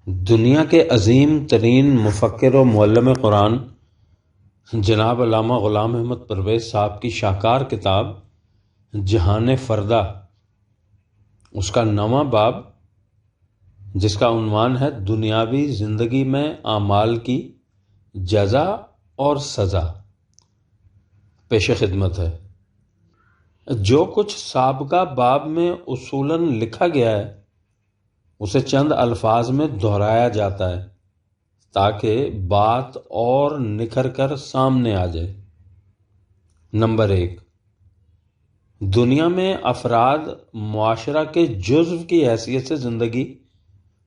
دنیا کے عظیم ترین مفکر و معلم قرآن جناب علامہ غلام احمد پرویز صاحب کی شاہکار کتاب جہان فردہ، اس کا نواں باب جس کا عنوان ہے دنیاوی زندگی میں اعمال کی جزا اور سزا، پیش خدمت ہے۔ جو کچھ سابقہ باب میں اصولاً لکھا گیا ہے اسے چند الفاظ میں دہرایا جاتا ہے تاکہ بات اور نکھر کر سامنے آ جائے۔ نمبر 1، دنیا میں افراد معاشرہ کے جزو کی حیثیت سے زندگی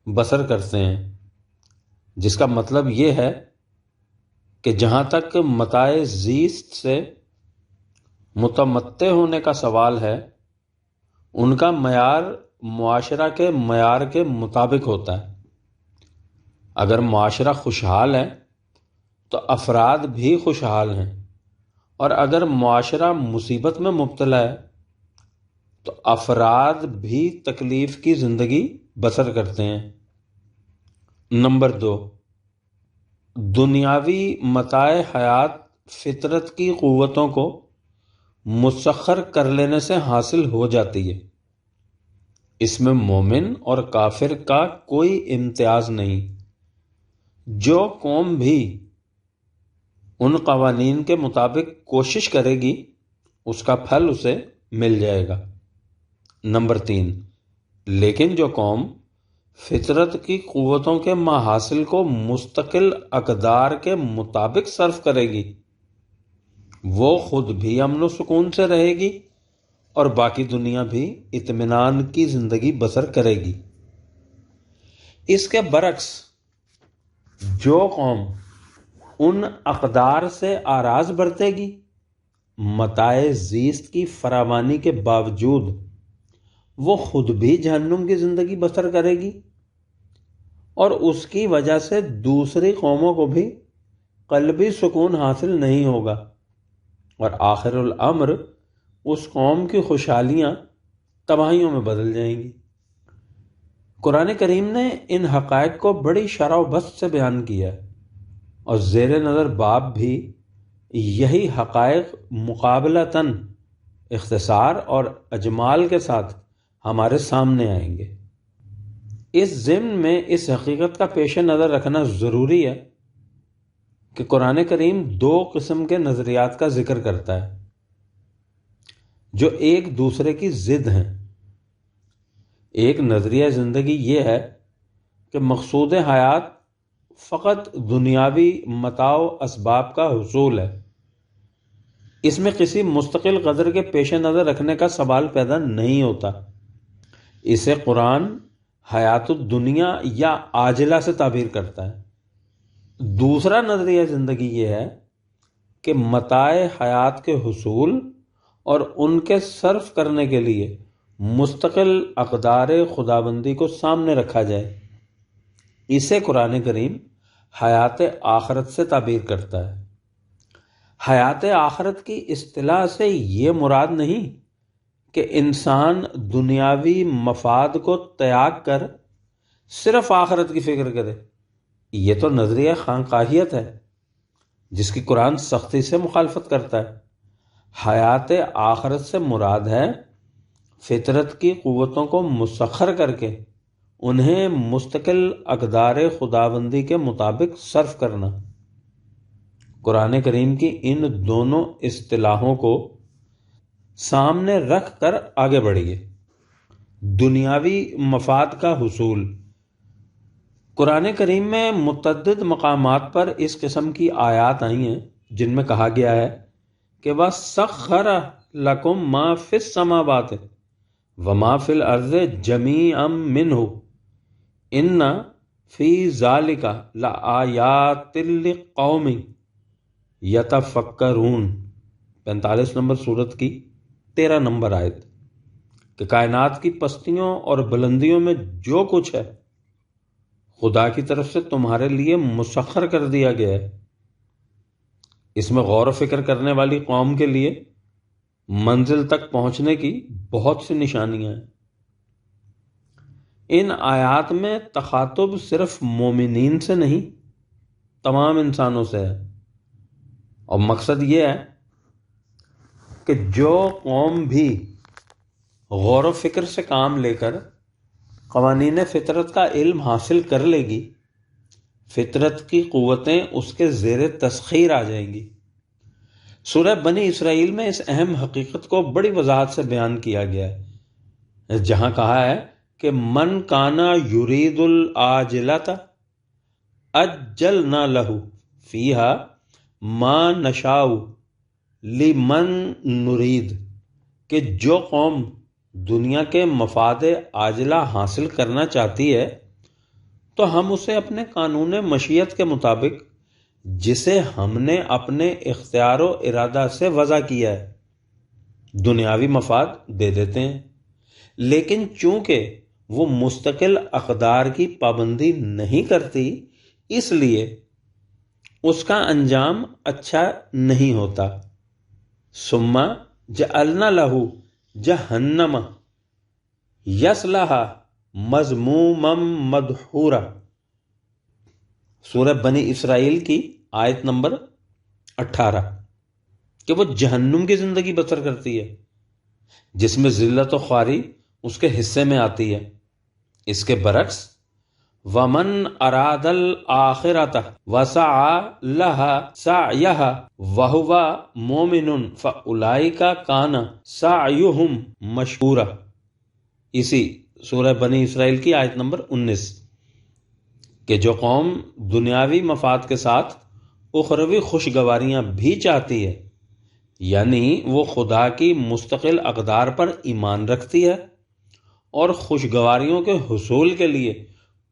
بسر کرتے ہیں، جس کا مطلب یہ ہے کہ جہاں تک متاع زیست سے متمتع ہونے کا سوال ہے، ان کا معیار معاشرہ کے معیار کے مطابق ہوتا ہے۔ اگر معاشرہ خوشحال ہے تو افراد بھی خوشحال ہیں، اور اگر معاشرہ مصیبت میں مبتلا ہے تو افراد بھی تکلیف کی زندگی بسر کرتے ہیں۔ نمبر 2، دنیاوی متاع حیات فطرت کی قوتوں کو مسخر کر لینے سے حاصل ہو جاتی ہے۔ اس میں مومن اور کافر کا کوئی امتیاز نہیں۔ جو قوم بھی ان قوانین کے مطابق کوشش کرے گی اس کا پھل اسے مل جائے گا۔ نمبر 3، لیکن جو قوم فطرت کی قوتوں کے محاصل کو مستقل اقدار کے مطابق صرف کرے گی وہ خود بھی امن و سکون سے رہے گی اور باقی دنیا بھی اطمینان کی زندگی بسر کرے گی۔ اس کے برعکس جو قوم ان اقدار سے آراز برتے گی، متاع زیست کی فراوانی کے باوجود وہ خود بھی جہنم کی زندگی بسر کرے گی، اور اس کی وجہ سے دوسری قوموں کو بھی قلبی سکون حاصل نہیں ہوگا، اور آخر الامر اس قوم کی خوشحالیاں تباہیوں میں بدل جائیں گی۔ قرآن کریم نے ان حقائق کو بڑی شرح و بسط سے بیان کیا ہے، اور زیر نظر باب بھی یہی حقائق مقابلتاً اختصار اور اجمال کے ساتھ ہمارے سامنے آئیں گے۔ اس ضمن میں اس حقیقت کا پیش نظر رکھنا ضروری ہے کہ قرآن کریم 2 قسم کے نظریات کا ذکر کرتا ہے جو ایک دوسرے کی ضد ہیں۔ ایک نظریہ زندگی یہ ہے کہ مقصود حیات فقط دنیاوی متاع و اسباب کا حصول ہے، اس میں کسی مستقل قدر کے پیش نظر رکھنے کا سوال پیدا نہیں ہوتا۔ اسے قرآن حیات الدنیا یا عاجلہ سے تعبیر کرتا ہے۔ دوسرا نظریہ زندگی یہ ہے کہ متاع حیات کے حصول اور ان کے صرف کرنے کے لیے مستقل اقدار خدابندی کو سامنے رکھا جائے۔ اسے قرآن کریم حیات آخرت سے تعبیر کرتا ہے۔ حیات آخرت کی اصطلاح سے یہ مراد نہیں کہ انسان دنیاوی مفاد کو تیاگ کر صرف آخرت کی فکر کرے۔ یہ تو نظریہ خانقاہیت ہے جس کی قرآن سختی سے مخالفت کرتا ہے۔ حیات آخرت سے مراد ہے فطرت کی قوتوں کو مسخر کر کے انہیں مستقل اقدار خداوندی کے مطابق صرف کرنا۔ قرآن کریم کی ان دونوں اصطلاحوں کو سامنے رکھ کر آگے بڑھیے۔ دنیاوی مفاد کا حصول۔ قرآن کریم میں متعدد مقامات پر اس قسم کی آیات آئی ہیں جن میں کہا گیا ہے کہ وَسَخَّرَ لَكُم مَا فِي السَّمَاوَاتِ وَمَا فِي الْأَرْضِ جَمِيعًا مِّنْهُ إِنَّ فِي ذَلِكَ لَآيَاتٍ لِقَوْمٍ يَتَفَكَّرُونَ، 45 نمبر سورت کی 13 نمبر آیت، کہ کائنات کی پستیوں اور بلندیوں میں جو کچھ ہے خدا کی طرف سے تمہارے لیے مسخر کر دیا گیا ہے۔ اس میں غور و فکر کرنے والی قوم کے لیے منزل تک پہنچنے کی بہت سی نشانیاں ہیں۔ ان آیات میں تخاطب صرف مومنین سے نہیں، تمام انسانوں سے ہے، اور مقصد یہ ہے کہ جو قوم بھی غور و فکر سے کام لے کر قوانین فطرت کا علم حاصل کر لے گی، فطرت کی قوتیں اس کے زیر تسخیر آ جائیں گی۔ سورہ بنی اسرائیل میں اس اہم حقیقت کو بڑی وضاحت سے بیان کیا گیا ہے، جہاں کہا ہے کہ من کانا یرید العاجلۃ عجلنا لہ فیہا ما نشاء لمن نرید، کہ جو قوم دنیا کے مفاد عاجلہ حاصل کرنا چاہتی ہے تو ہم اسے اپنے قانون مشیت کے مطابق، جسے ہم نے اپنے اختیار و ارادہ سے وضع کیا ہے، دنیاوی مفاد دے دیتے ہیں۔ لیکن چونکہ وہ مستقل اقدار کی پابندی نہیں کرتی، اس لیے اس کا انجام اچھا نہیں ہوتا۔ ثم جعلنا لہ جہنم یصلاھا مذموما مدحورا، سورہ بنی اسرائیل کی آیت نمبر 18، کہ وہ جہنم کی زندگی بسر کرتی ہے جس میں ذلت و خواری اس کے حصے میں آتی ہے۔ اس کے برعکس وَمَنْ أَرَادَ الْآخِرَةَ وَسَعَى لَهَا سَعْيَهَا وَهُوَ مُؤْمِنٌ فَأُولَئِكَ كَانَ سَعْيُهُمْ مَشْكُورًا، اسی سورہ بنی اسرائیل کی آیت نمبر 19، کہ جو قوم دنیاوی مفاد کے ساتھ اخروی خوشگواریاں بھی چاہتی ہے، یعنی وہ خدا کی مستقل اقدار پر ایمان رکھتی ہے اور خوشگواریوں کے حصول کے لیے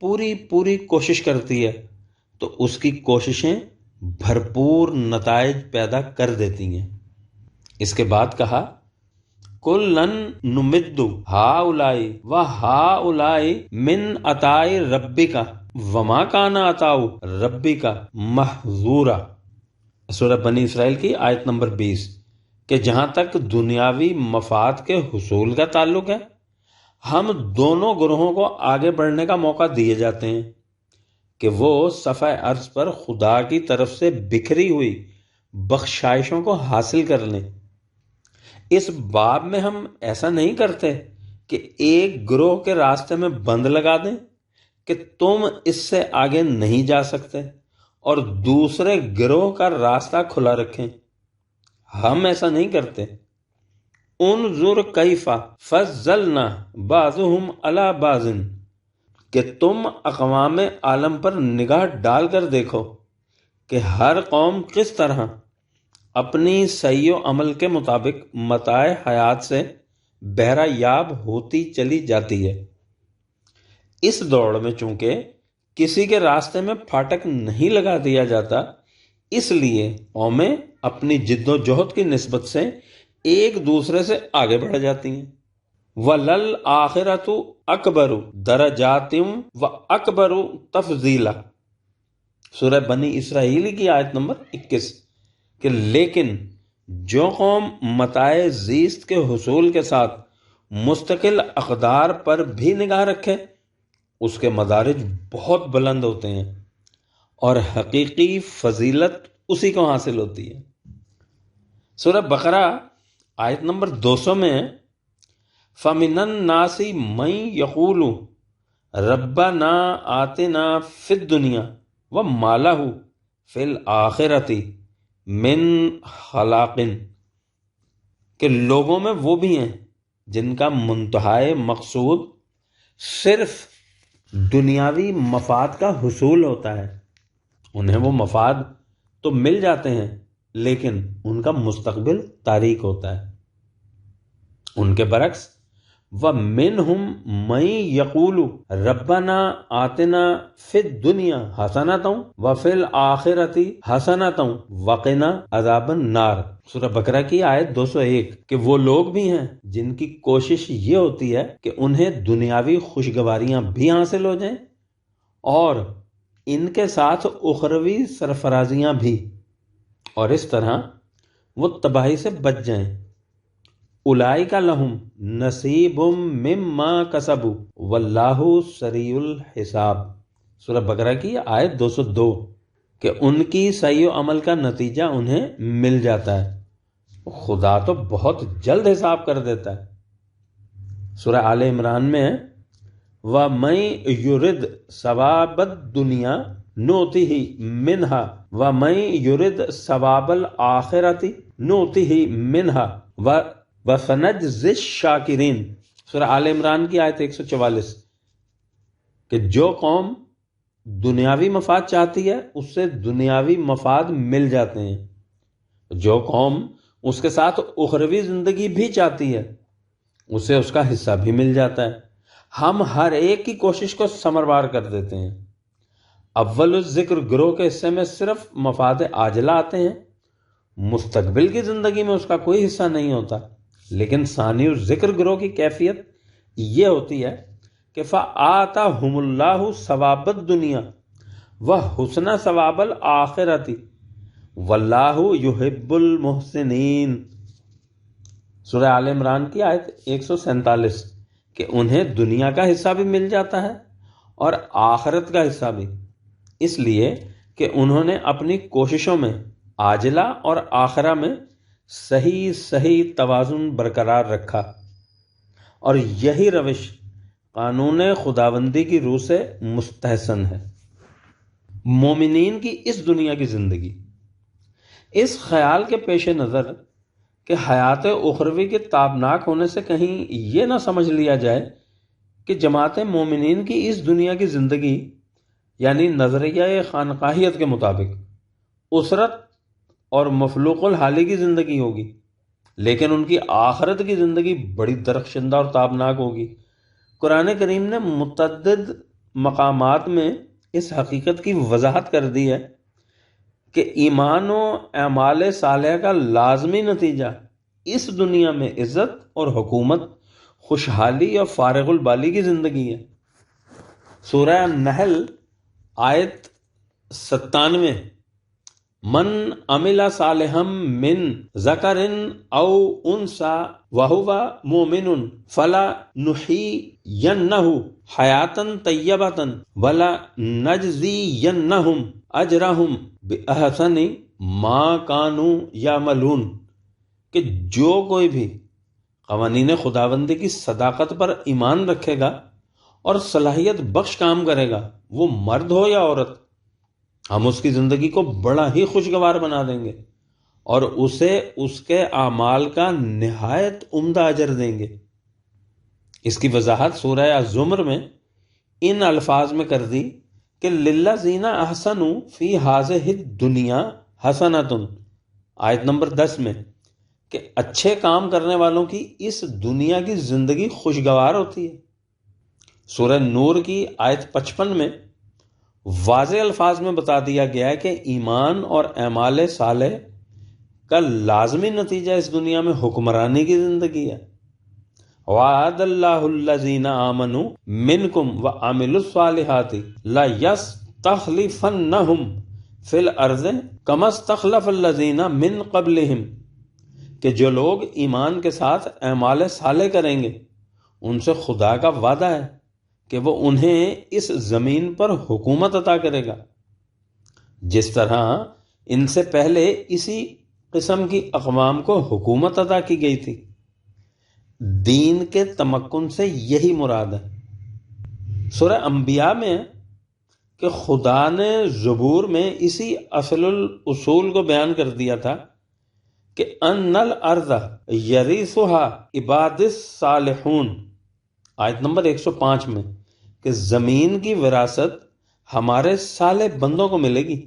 پوری کوشش کرتی ہے، تو اس کی کوششیں بھرپور نتائج پیدا کر دیتی ہیں۔ اس کے بعد کہا کُلًّا نُمِدُّ ہَؤُلَاءِ وَہَؤُلَاءِ مِنْ عَطَاءِ رَبِّكَ وَمَا كَانَ عَطَاءُ رَبِّكَ مَحْظُورًا، سورہ بنی اسرائیل کی آیت نمبر 20، کہ جہاں تک دنیاوی مفاد کے حصول کا تعلق ہے، ہم دونوں گروہوں کو آگے بڑھنے کا موقع دیے جاتے ہیں کہ وہ صفحہ عرض پر خدا کی طرف سے بکھری ہوئی بخشائشوں کو حاصل کر لیں۔ اس باب میں ہم ایسا نہیں کرتے کہ ایک گروہ کے راستے میں بند لگا دیں کہ تم اس سے آگے نہیں جا سکتے، اور دوسرے گروہ کا راستہ کھلا رکھیں۔ ہم ایسا نہیں کرتے۔ انظر کیف فضلنا بعضهم علی بعض، کہ تم اقوام عالم پر نگاہ ڈال کر دیکھو کہ ہر قوم کس طرح اپنی سعی و عمل کے مطابق متاع حیات سے بہرہ یاب ہوتی چلی جاتی ہے۔ اس دوڑ میں چونکہ کسی کے راستے میں پھاٹک نہیں لگا دیا جاتا، اس لیے قومیں اپنی جد و جہد کی نسبت سے ایک دوسرے سے آگے بڑھ جاتی ہیں۔ وَلَلْآخِرَةُ أَكْبَرُ دَرَجَاتٍ وَأَكْبَرُ تَفْضِيلًا، سورہ بنی اسرائیل کی آیت نمبر 21، کہ لیکن جو قوم متاع زیست کے حصول کے ساتھ مستقل اقدار پر بھی نگاہ رکھے، اس کے مدارج بہت بلند ہوتے ہیں اور حقیقی فضیلت اسی کو حاصل ہوتی ہے۔ سورہ بقرہ آیت نمبر 200 میں فَمِنَ النَّاسِ مَن يَقُولُ رَبَّنَا آتِنَا فِي الدُّنْيَا وَمَا لَهُ فِي الْآخِرَةِ مِنْ خَلَاقٍ، کہ لوگوں میں وہ بھی ہیں جن کا منتہائے مقصود صرف دنیاوی مفاد کا حصول ہوتا ہے، انہیں وہ مفاد تو مل جاتے ہیں لیکن ان کا مستقبل تاریک ہوتا ہے۔ ان کے برعکس وَمِنْهُمْ مَن يَقُولُ رَبَّنَا آتِنَا فِي الدُّنْيَا حَسَنَةً وَفِي الْآخِرَةِ حَسَنَةً وَقِنَا عَذَابَ النَّارِ، سورہ بقرہ کی آیت 201، کہ وہ لوگ بھی ہیں جن کی کوشش یہ ہوتی ہے کہ انہیں دنیاوی خوشگواریاں بھی حاصل ہو جائیں اور ان کے ساتھ اخروی سرفرازیاں بھی، اور اس طرح وہ تباہی سے بچ جائیں۔ اولئک لہم نصیب مما کسبوا واللہ سریع الحساب، سورہ بقرہ کی آیت 202، کہ ان کی سعی و عمل کا نتیجہ انہیں مل جاتا ہے، خدا تو بہت جلد حساب کر دیتا ہے۔ سورہ آل عمران میں ہے وَمَن يُرِدْ ثَوَابَ الدُّنْيَا نُؤْتِهِ مِنْهَا وَمَن يُرِدْ ثَوَابَ الْآخِرَةِ نُؤْتِهِ مِنْهَا وَسَنَجْزِي الشَّاكِرِينَ، سورہ آل عمران کی آیت 144، کہ جو قوم دنیاوی مفاد چاہتی ہے اس سے دنیاوی مفاد مل جاتے ہیں، جو قوم اس کے ساتھ اخروی زندگی بھی چاہتی ہے اسے اس کا حصہ بھی مل جاتا ہے۔ ہم ہر ایک کی کوشش کو ثمربار کر دیتے ہیں۔ اول الذکر گروہ کے حصے میں صرف مفاد عاجلہ آتے ہیں، مستقبل کی زندگی میں اس کا کوئی حصہ نہیں ہوتا، لیکن ثانی الذکر گروہ کی کیفیت یہ ہوتی ہے کہ فآتاہم اللہ ثواب الدنیا وحسن ثواب الآخرۃ واللہ یحب المحسنین، سورہ آل عمران کی آیت 147، کہ انہیں دنیا کا حصہ بھی مل جاتا ہے اور آخرت کا حصہ بھی، اس لیے کہ انہوں نے اپنی کوششوں میں عاجلہ اور آخرہ میں صحیح توازن برقرار رکھا، اور یہی روش قانون خداوندی کی روح سے مستحسن ہے۔ مومنین کی اس دنیا کی زندگی اس خیال کے پیش نظر کہ حیات اخروی کے تابناک ہونے سے کہیں یہ نہ سمجھ لیا جائے کہ جماعت مومنین کی اس دنیا کی زندگی یعنی نظریہ خانقاہیت کے مطابق اسرت اور مفلوق الحالی کی زندگی ہوگی، لیکن ان کی آخرت کی زندگی بڑی درخشندہ اور تابناک ہوگی۔ قرآن کریم نے متعدد مقامات میں اس حقیقت کی وضاحت کر دی ہے کہ ایمان و اعمال صالحہ کا لازمی نتیجہ اس دنیا میں عزت اور حکومت، خوشحالی اور فارغ البالی کی زندگی ہے۔ سورہ النحل آیت 97، من عمل صالحا من ذکر او انثی وہو مؤمن فلنحیینہ حیاتا طیبۃ ولنجزینہم اجرہم باحسن ما کانوا یعملون، کہ جو کوئی بھی قوانین خداوندی کی صداقت پر ایمان رکھے گا اور صلاحیت بخش کام کرے گا، وہ مرد ہو یا عورت، ہم اس کی زندگی کو بڑا ہی خوشگوار بنا دیں گے اور اسے اس کے اعمال کا نہایت عمدہ اجر دیں گے۔ اس کی وضاحت سورہ الزمر میں ان الفاظ میں کر دی کہ للذین احسنوا فی ہذہ الدنیا حسنۃ، آیت نمبر 10 میں، کہ اچھے کام کرنے والوں کی اس دنیا کی زندگی خوشگوار ہوتی ہے۔ سورہ نور کی آیت 55 میں واضح الفاظ میں بتا دیا گیا ہے کہ ایمان اور اعمال صالح کا لازمی نتیجہ اس دنیا میں حکمرانی کی زندگی ہے۔ وعد اللہ الذین آمنوا منکم وعملوا الصالحات لیستخلفنہم فی الارض کما استخلف الذین من قبلہم، کہ جو لوگ ایمان کے ساتھ اعمال صالح کریں گے ان سے خدا کا وعدہ ہے کہ وہ انہیں اس زمین پر حکومت عطا کرے گا، جس طرح ان سے پہلے اسی قسم کی اقوام کو حکومت عطا کی گئی تھی۔ دین کے تمکن سے یہی مراد ہے۔ سورہ انبیاء میں کہ خدا نے زبور میں اسی اصل الاصول کو بیان کر دیا تھا کہ ان الارض یرثھا عباد الصالحون، آیت نمبر 105 میں، کہ زمین کی وراثت ہمارے صالح بندوں کو ملے گی۔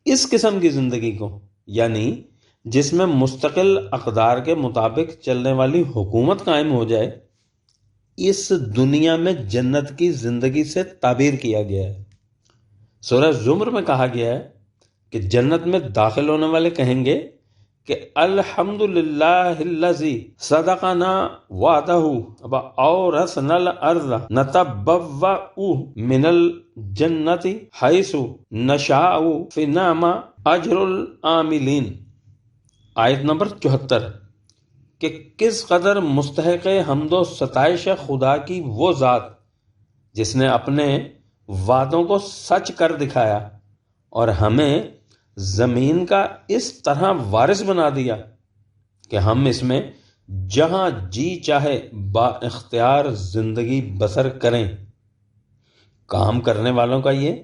اس قسم کی زندگی کو، یعنی جس میں مستقل اقدار کے مطابق چلنے والی حکومت قائم ہو جائے، اس دنیا میں جنت کی زندگی سے تعبیر کیا گیا ہے۔ سورہ زمر میں کہا گیا ہے کہ جنت میں داخل ہونے والے کہیں گے کہ الحمدللہ الذی صدقنا وعدہ واورثنا الارض نتبوأ من الجنۃ حیث نشاء فنعم اجر العاملین، آیت نمبر 74، کہ کس قدر مستحق حمد و ستائش خدا کی وہ ذات جس نے اپنے وعدوں کو سچ کر دکھایا اور ہمیں زمین کا اس طرح وارث بنا دیا کہ ہم اس میں جہاں جی چاہے با اختیار زندگی بسر کریں۔ کام کرنے والوں کا یہ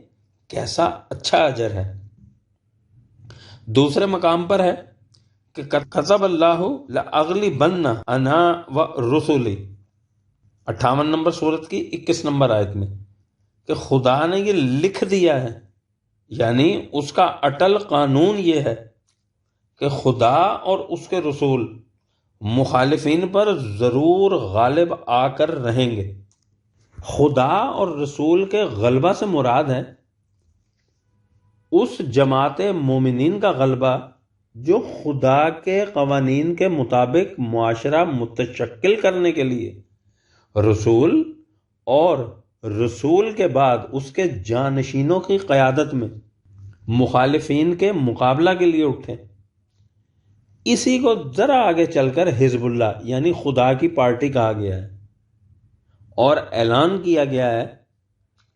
کیسا اچھا اجر ہے۔ دوسرے مقام پر ہے کہ کتب اللہ لأغلبن انا و رسولی، 58 نمبر سورت کی 21 نمبر آیت میں، کہ خدا نے یہ لکھ دیا ہے، یعنی اس کا اٹل قانون یہ ہے کہ خدا اور اس کے رسول مخالفین پر ضرور غالب آ کر رہیں گے۔ خدا اور رسول کے غلبہ سے مراد ہے اس جماعت مومنین کا غلبہ جو خدا کے قوانین کے مطابق معاشرہ متشکل کرنے کے لیے رسول اور رسول کے بعد اس کے جانشینوں کی قیادت میں مخالفین کے مقابلہ کے لیے اٹھے۔ اسی کو ذرا آگے چل کر حزب اللہ یعنی خدا کی پارٹی کہا گیا ہے، اور اعلان کیا گیا ہے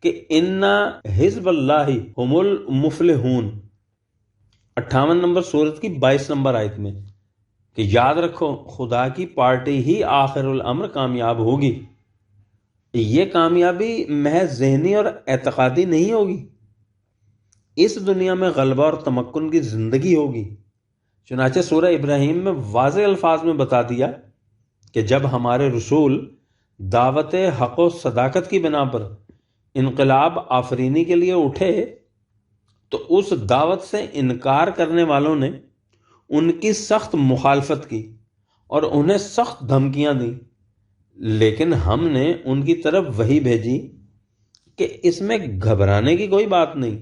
کہ انا حزب اللہ ہم المفلحون، 58 نمبر سورت کی 22 نمبر آیت میں، کہ یاد رکھو خدا کی پارٹی ہی آخر الامر کامیاب ہوگی۔ یہ کامیابی محض ذہنی اور اعتقادی نہیں ہوگی، اس دنیا میں غلبہ اور تمکن کی زندگی ہوگی۔ چنانچہ سورہ ابراہیم میں واضح الفاظ میں بتا دیا کہ جب ہمارے رسول دعوت حق و صداقت کی بنا پر انقلاب آفرینی کے لیے اٹھے تو اس دعوت سے انکار کرنے والوں نے ان کی سخت مخالفت کی اور انہیں سخت دھمکیاں دیں، لیکن ہم نے ان کی طرف وحی بھیجی کہ اس میں گھبرانے کی کوئی بات نہیں۔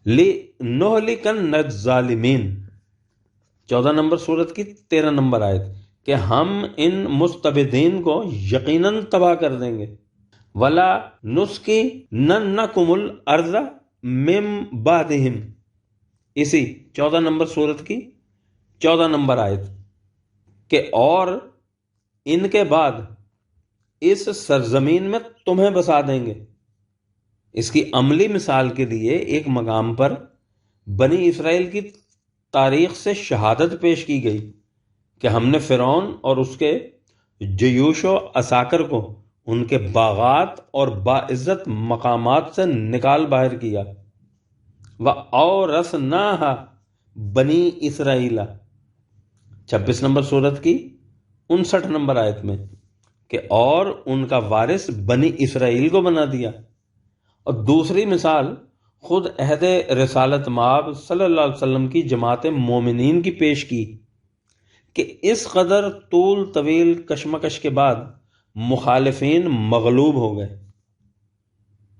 لِنُهْلِكَنَّ الظَّالِمِينَ، 14 نمبر سورت کی 13 نمبر آیت، کہ ہم ان مستبدین کو یقیناً تباہ کر دیں گے۔ وَلَا نُسْكِنَنَّكُمُ الْأَرْضَ مِن بَعْدِهِمْ، اسی 14 نمبر سورت کی 14 نمبر آیت، کہ اور ان کے بعد اس سرزمین میں تمہیں بسا دیں گے۔ اس کی عملی مثال کے لیے ایک مقام پر بنی اسرائیل کی تاریخ سے شہادت پیش کی گئی کہ ہم نے فرعون اور اس کے جیوش و عساکر کو ان کے باغات اور باعزت مقامات سے نکال باہر کیا۔ وَأَوْرَثْنَاهَا بنی اسرائیل، 26 نمبر سورت کی 59 نمبر آیت میں، کہ اور ان کا وارث بنی اسرائیل کو بنا دیا۔ اور دوسری مثال خود عہد رسالت مآب صلی اللہ علیہ وسلم کی جماعت مومنین کی پیش کی کہ اس قدر طول طویل کشمکش کے بعد مخالفین مغلوب ہو گئے۔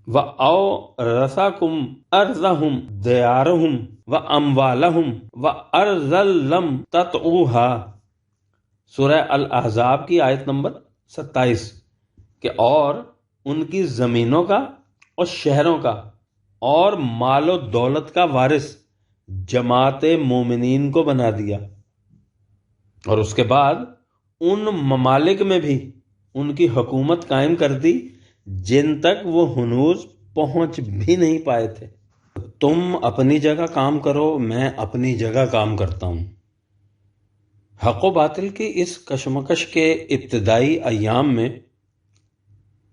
وَأَوْرَثَكُمْ أَرْضَهُمْ دِيَارَهُمْ وَأَمْوَالَهُمْ وَأَرْضًا لَّمْ تَطْئُوهَا، سورہ الاحزاب کی آیت نمبر 27، کہ اور ان کی زمینوں کا اور شہروں کا اور مال و دولت کا وارث جماعت مومنین کو بنا دیا، اور اس کے بعد ان ممالک میں بھی ان کی حکومت قائم کر دی جن تک وہ ہنوز پہنچ بھی نہیں پائے تھے۔ تم اپنی جگہ کام کرو، میں اپنی جگہ کام کرتا ہوں۔ حق و باطل کی اس کشمکش کے ابتدائی ایام میں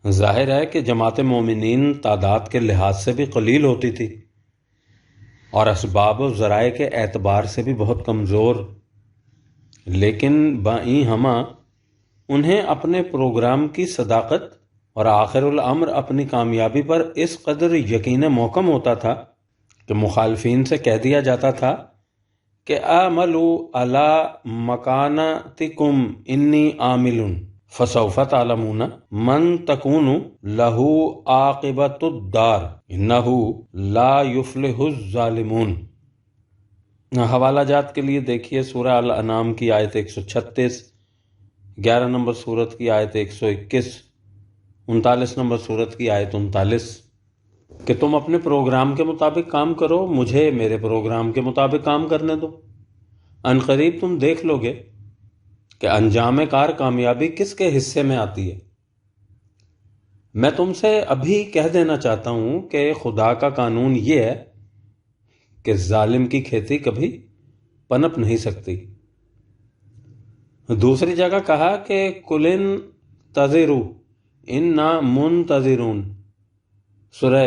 ظاہر ہے کہ جماعت مومنین تعداد کے لحاظ سے بھی قلیل ہوتی تھی اور اسباب و ذرائع کے اعتبار سے بھی بہت کمزور، لیکن بائیں ہمہ انہیں اپنے پروگرام کی صداقت اور آخر الامر اپنی کامیابی پر اس قدر یقین محکم ہوتا تھا کہ مخالفین سے کہہ دیا جاتا تھا کہ اعملوا علی مکانتکم انی عامل فسوف تعلمون من تکون لہ عاقبۃ الدار انہ لا یفلح الظالمون۔ حوالہ جات کے لیے دیکھیے سورہ الانعام کی آیت 136، 11 نمبر سورت کی آیت 121، 39 نمبر سورت کی آیت 39، کہ تم اپنے پروگرام کے مطابق کام کرو، مجھے میرے پروگرام کے مطابق کام کرنے دو۔ ان قریب تم دیکھ لو گے کہ انجام کار کامیابی کس کے حصے میں آتی ہے؟ میں تم سے ابھی کہہ دینا چاہتا ہوں کہ خدا کا قانون یہ ہے کہ ظالم کی کھیتی کبھی پنپ نہیں سکتی۔ دوسری جگہ کہا کہ کلن تذرو انا منتظرون، سورہ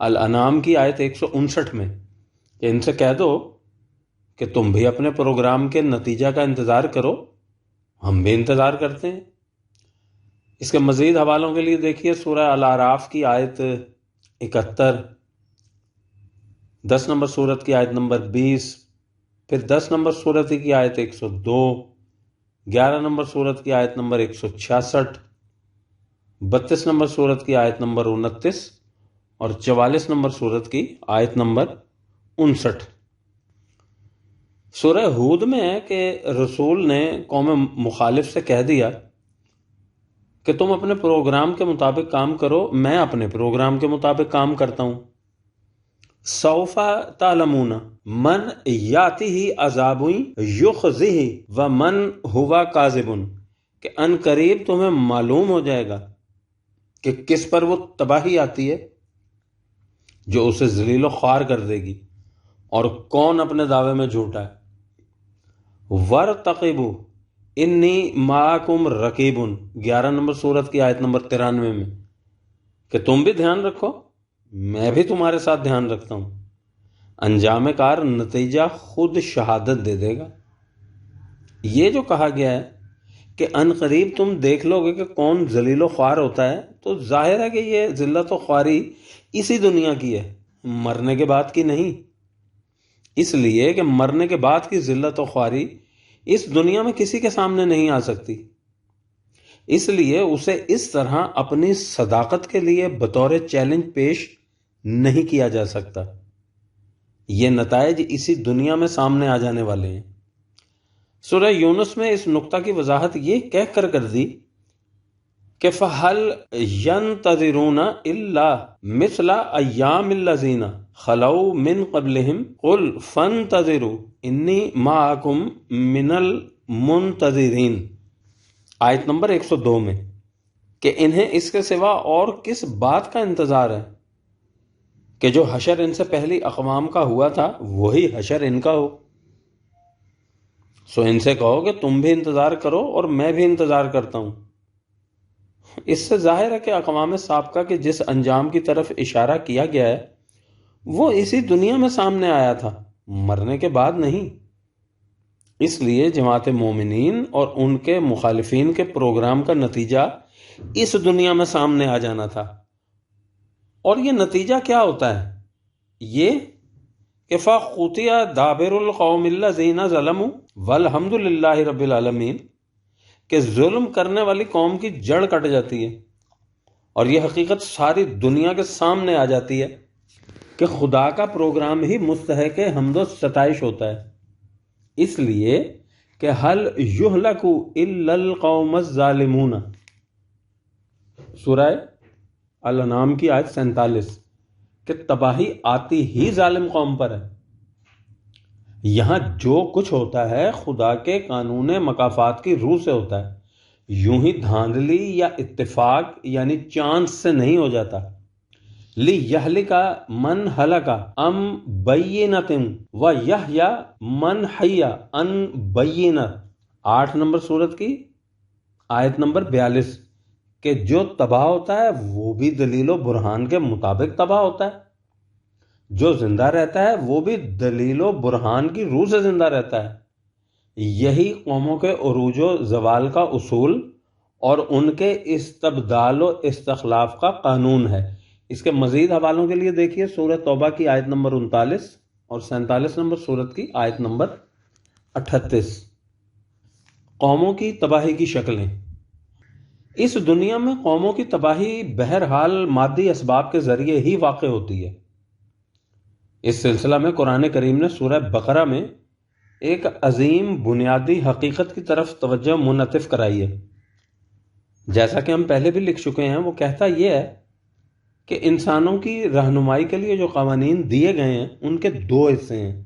الانعام کی آیت 159 میں، کہ ان سے کہہ دو کہ تم بھی اپنے پروگرام کے نتیجہ کا انتظار کرو، ہم بھی انتظار کرتے ہیں۔ اس کے مزید حوالوں کے لیے دیکھیے سورہ الاعراف کی آیت 71، 10 نمبر سورت کی آیت نمبر 20، پھر 10 نمبر سورت کی آیت 102، 11 نمبر سورت کی آیت نمبر 166، 32 نمبر سورت کی آیت نمبر 29 اور 44 نمبر سورت کی آیت نمبر 59۔ سورہ ہود میں ہے کہ رسول نے قوم مخالف سے کہہ دیا کہ تم اپنے پروگرام کے مطابق کام کرو، میں اپنے پروگرام کے مطابق کام کرتا ہوں۔ سوف تعلمون من یاتیہ عذاب یخزیہ ومن ہوا کاذب، کہ ان قریب تمہیں معلوم ہو جائے گا کہ کس پر وہ تباہی آتی ہے جو اسے ذلیل و خوار کر دے گی، اور کون اپنے دعوے میں جھوٹا ہے۔ وَارْتَقِبُوا انی معکم رقیب، 11 نمبر سورت کی آیت نمبر 93 میں، کہ تم بھی دھیان رکھو، میں بھی تمہارے ساتھ دھیان رکھتا ہوں۔ انجام کار نتیجہ خود شہادت دے دے گا۔ یہ جو کہا گیا ہے کہ ان قریب تم دیکھ لو گے کہ کون ذلیل و خوار ہوتا ہے، تو ظاہر ہے کہ یہ ذلت و خواری اسی دنیا کی ہے، مرنے کے بعد کی نہیں۔ اس لیے کہ مرنے کے بعد کی ذلت و خواری اس دنیا میں کسی کے سامنے نہیں آ سکتی، اس لیے اسے اس طرح اپنی صداقت کے لیے بطور چیلنج پیش نہیں کیا جا سکتا۔ یہ نتائج اسی دنیا میں سامنے آ جانے والے ہیں۔ سورہ یونس میں اس نقطہ کی وضاحت یہ کہہ کر دی کہ فَهَلْ يَنْتَظِرُونَ إِلَّا مِثْلَ أَيَّامِ الَّذِينَ خَلَوْا مِنْ قَبْلِهِمْ قُلْ فَانْتَظِرُوا إِنِّي مَعَكُمْ مِنَ الْمُنْتَظِرِينَ، آیت نمبر 102 میں، کہ انہیں اس کے سوا اور کس بات کا انتظار ہے کہ جو حشر ان سے پہلی اقوام کا ہوا تھا وہی حشر ان کا ہو۔ سو ان سے کہو کہ تم بھی انتظار کرو اور میں بھی انتظار کرتا ہوں۔ اس سے ظاہر ہے کہ اقوام سابقہ کے جس انجام کی طرف اشارہ کیا گیا ہے وہ اسی دنیا میں سامنے آیا تھا، مرنے کے بعد نہیں۔ اس لیے جماعت مومنین اور ان کے مخالفین کے پروگرام کا نتیجہ اس دنیا میں سامنے آ جانا تھا۔ اور یہ نتیجہ کیا ہوتا ہے؟ یہ کہ فَقُطِعَ دَابِرُ الْقَوْمِ الَّذِينَ ظَلَمُوا وَالْحَمْدُ لِلَّهِ رَبِّ الْعَالَمِينَ، کہ ظلم کرنے والی قوم کی جڑ کٹ جاتی ہے، اور یہ حقیقت ساری دنیا کے سامنے آ جاتی ہے کہ خدا کا پروگرام ہی مستحق حمد و ستائش ہوتا ہے۔ اس لیے کہ هَلْ يُهْلَكُ إِلَّا الْقَوْمَ الظَّالِمُونَ، سورہ الانعام کی آیت 47، کہ تباہی آتی ہی ظالم قوم پر ہے۔ یہاں جو کچھ ہوتا ہے خدا کے قانون مکافات کی روح سے ہوتا ہے، یوں ہی دھاندلی یا اتفاق یعنی چانس سے نہیں ہو جاتا۔ لِيَهْلِكَ مَنْ هَلَكَ عَنْ بَيِّنَةٍ وَيَحْيَىٰ مَنْ حَيَّ عَنْ بَيِّنَةٍ، 8 نمبر سورت کی آیت نمبر 42، کہ جو تباہ ہوتا ہے وہ بھی دلیل و برہان کے مطابق تباہ ہوتا ہے، جو زندہ رہتا ہے وہ بھی دلیل و برہان کی روح سے زندہ رہتا ہے۔ یہی قوموں کے عروج و زوال کا اصول اور ان کے استبدال و استخلاف کا قانون ہے۔ اس کے مزید حوالوں کے لیے دیکھیے سورہ توبہ کی آیت نمبر 39 اور 47 نمبر سورت کی آیت نمبر 38۔ قوموں کی تباہی کی شکلیں۔ اس دنیا میں قوموں کی تباہی بہرحال مادی اسباب کے ذریعے ہی واقع ہوتی ہے۔ اس سلسلہ میں قرآن کریم نے سورہ بقرہ میں ایک عظیم بنیادی حقیقت کی طرف توجہ منعطف کرائی ہے۔ جیسا کہ ہم پہلے بھی لکھ چکے ہیں، وہ کہتا یہ ہے کہ انسانوں کی رہنمائی کے لیے جو قوانین دیے گئے ہیں ان کے دو حصے ہیں۔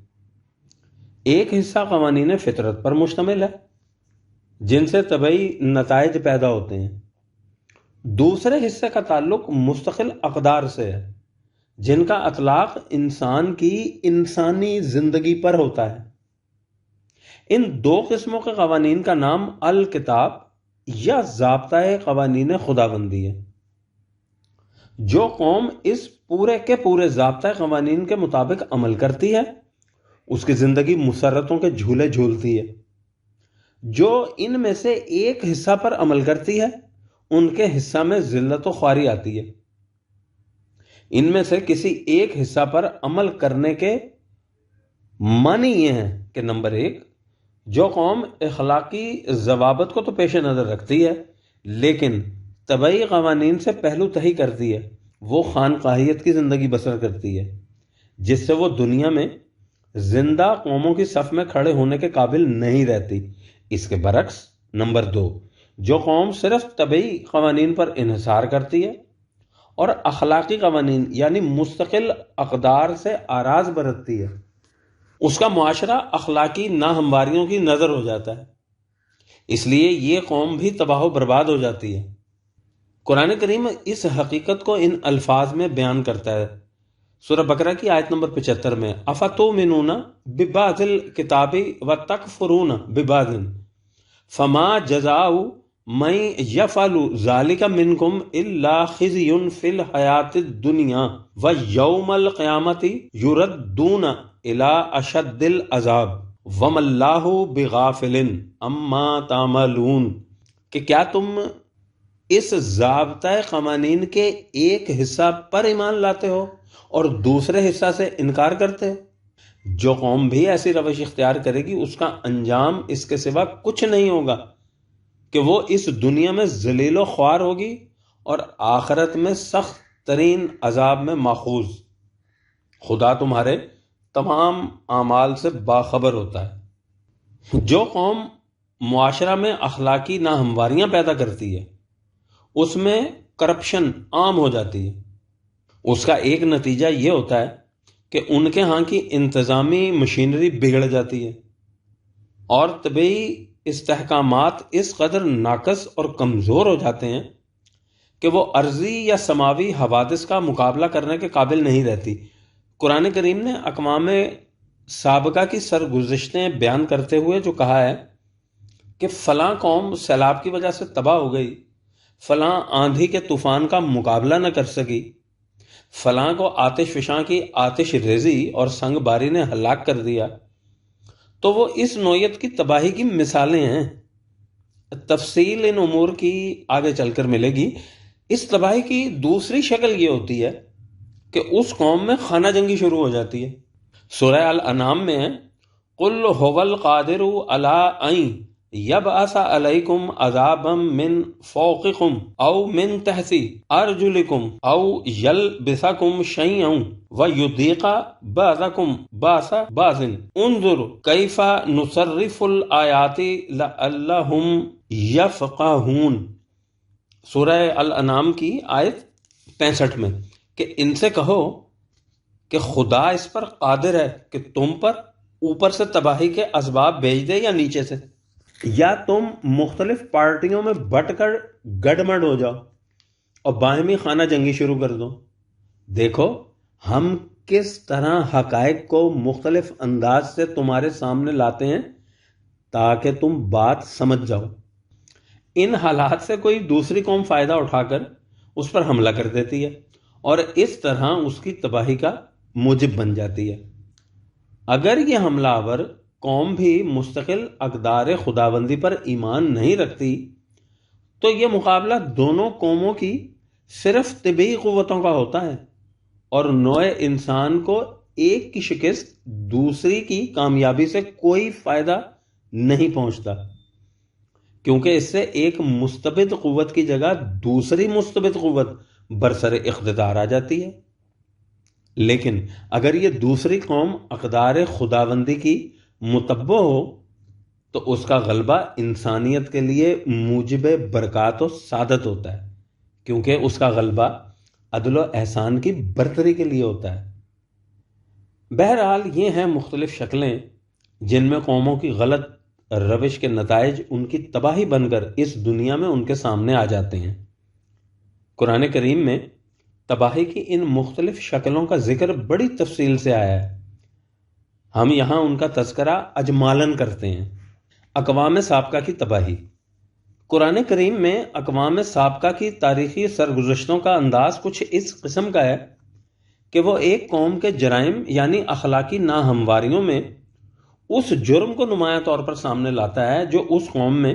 ایک حصہ قوانین فطرت پر مشتمل ہے جن سے طبعی نتائج پیدا ہوتے ہیں۔ دوسرے حصے کا تعلق مستقل اقدار سے ہے، جن کا اطلاق انسان کی انسانی زندگی پر ہوتا ہے۔ ان دو قسموں کے قوانین کا نام الکتاب یا ضابطۂ قوانین خداوندی ہے۔ جو قوم اس پورے کے پورے ضابطۂ قوانین کے مطابق عمل کرتی ہے، اس کی زندگی مسرتوں کے جھولے جھولتی ہے۔ جو ان میں سے ایک حصہ پر عمل کرتی ہے، ان کے حصہ میں ذلت و خواری آتی ہے۔ ان میں سے کسی ایک حصہ پر عمل کرنے کے معنی یہ ہیں کہ نمبر 1، جو قوم اخلاقی ضوابط کو تو پیش نظر رکھتی ہے لیکن طبعی قوانین سے پہلو تہی کرتی ہے، وہ خانقاہیت کی زندگی بسر کرتی ہے، جس سے وہ دنیا میں زندہ قوموں کی صف میں کھڑے ہونے کے قابل نہیں رہتی۔ اس کے برعکس نمبر 2، جو قوم صرف طبعی قوانین پر انحصار کرتی ہے اور اخلاقی قوانین یعنی مستقل اقدار سے آراز برتتی ہے، اس کا معاشرہ اخلاقی ناہمواریوں کی نظر ہو جاتا ہے، اس لیے یہ قوم بھی تباہ و برباد ہو جاتی ہے۔ قرآن کریم اس حقیقت کو ان الفاظ میں بیان کرتا ہے۔ سورہ بقرہ کی آیت نمبر 75 میں افتؤمنون ببعض الکتاب وتکفرون ببعض فما جزاء من یفعل ذلک منکم الا خزی فی الحیاۃ الدنیا ویوم القیامۃ یردون الی اشد العذاب وما اللہ بغافل عما تعملون، کہ کیا تم اس ضابطۂ قوانین کے ایک حصہ پر ایمان لاتے ہو اور دوسرے حصہ سے انکار کرتے ہو؟ جو قوم بھی ایسی روش اختیار کرے گی اس کا انجام اس کے سوا کچھ نہیں ہوگا کہ وہ اس دنیا میں ذلیل و خوار ہوگی اور آخرت میں سخت ترین عذاب میں ماخوذ۔ خدا تمہارے تمام اعمال سے باخبر ہوتا ہے۔ جو قوم معاشرہ میں اخلاقی ناہمواریاں پیدا کرتی ہے، اس میں کرپشن عام ہو جاتی ہے۔ اس کا ایک نتیجہ یہ ہوتا ہے کہ ان کے ہاں کی انتظامی مشینری بگڑ جاتی ہے اور طبعی استحکامات اس قدر ناقص اور کمزور ہو جاتے ہیں کہ وہ ارضی یا سماوی حوادث کا مقابلہ کرنے کے قابل نہیں رہتی۔ قرآن کریم نے اقوام سابقہ کی سرگزشتیں بیان کرتے ہوئے جو کہا ہے کہ فلاں قوم سیلاب کی وجہ سے تباہ ہو گئی، فلاں آندھی کے طوفان کا مقابلہ نہ کر سکی، فلاں کو آتش فشاں کی آتش ریزی اور سنگ باری نے ہلاک کر دیا، تو وہ اس نوعیت کی تباہی کی مثالیں ہیں۔ تفصیل ان امور کی آگے چل کر ملے گی۔ اس تباہی کی دوسری شکل یہ ہوتی ہے کہ اس قوم میں خانہ جنگی شروع ہو جاتی ہے۔ سورہ الانعام میں قل هو القادر علی ان یبعث علیکم عذابا من فوقکم او من تحت ارجلکم او یلبسکم شیئا ویذیق بعضکم باس بعض انظر کیف نصرف الآیات لعلہم یفقہون۔ سورہ الانعام کی آیت 65 میں کہ ان سے کہو کہ خدا اس پر قادر ہے کہ تم پر اوپر سے تباہی کے اسباب بھیج دے یا نیچے سے، یا تم مختلف پارٹیوں میں بٹ کر گڈمڈ ہو جاؤ اور باہمی خانہ جنگی شروع کر دو۔ دیکھو ہم کس طرح حقائق کو مختلف انداز سے تمہارے سامنے لاتے ہیں تاکہ تم بات سمجھ جاؤ۔ ان حالات سے کوئی دوسری قوم فائدہ اٹھا کر اس پر حملہ کر دیتی ہے اور اس طرح اس کی تباہی کا موجب بن جاتی ہے۔ اگر یہ حملہ آور قوم بھی مستقل اقدار خداوندی پر ایمان نہیں رکھتی تو یہ مقابلہ دونوں قوموں کی صرف طبعی قوتوں کا ہوتا ہے اور نوع انسان کو ایک کی شکست دوسری کی کامیابی سے کوئی فائدہ نہیں پہنچتا، کیونکہ اس سے ایک مستبد قوت کی جگہ دوسری مستبد قوت برسر اقتدار آ جاتی ہے۔ لیکن اگر یہ دوسری قوم اقدار خداوندی کی متبع ہو تو اس کا غلبہ انسانیت کے لیے موجب برکات و سعادت ہوتا ہے، کیونکہ اس کا غلبہ عدل و احسان کی برتری کے لیے ہوتا ہے۔ بہرحال یہ ہیں مختلف شکلیں جن میں قوموں کی غلط روش کے نتائج ان کی تباہی بن کر اس دنیا میں ان کے سامنے آ جاتے ہیں۔ قرآن کریم میں تباہی کی ان مختلف شکلوں کا ذکر بڑی تفصیل سے آیا ہے۔ ہم یہاں ان کا تذکرہ اجمالاً کرتے ہیں۔ اقوام سابقہ کی تباہی۔ قرآن کریم میں اقوام سابقہ کی تاریخی سرگزشتوں کا انداز کچھ اس قسم کا ہے کہ وہ ایک قوم کے جرائم یعنی اخلاقی ناہمواریوں میں اس جرم کو نمایاں طور پر سامنے لاتا ہے جو اس قوم میں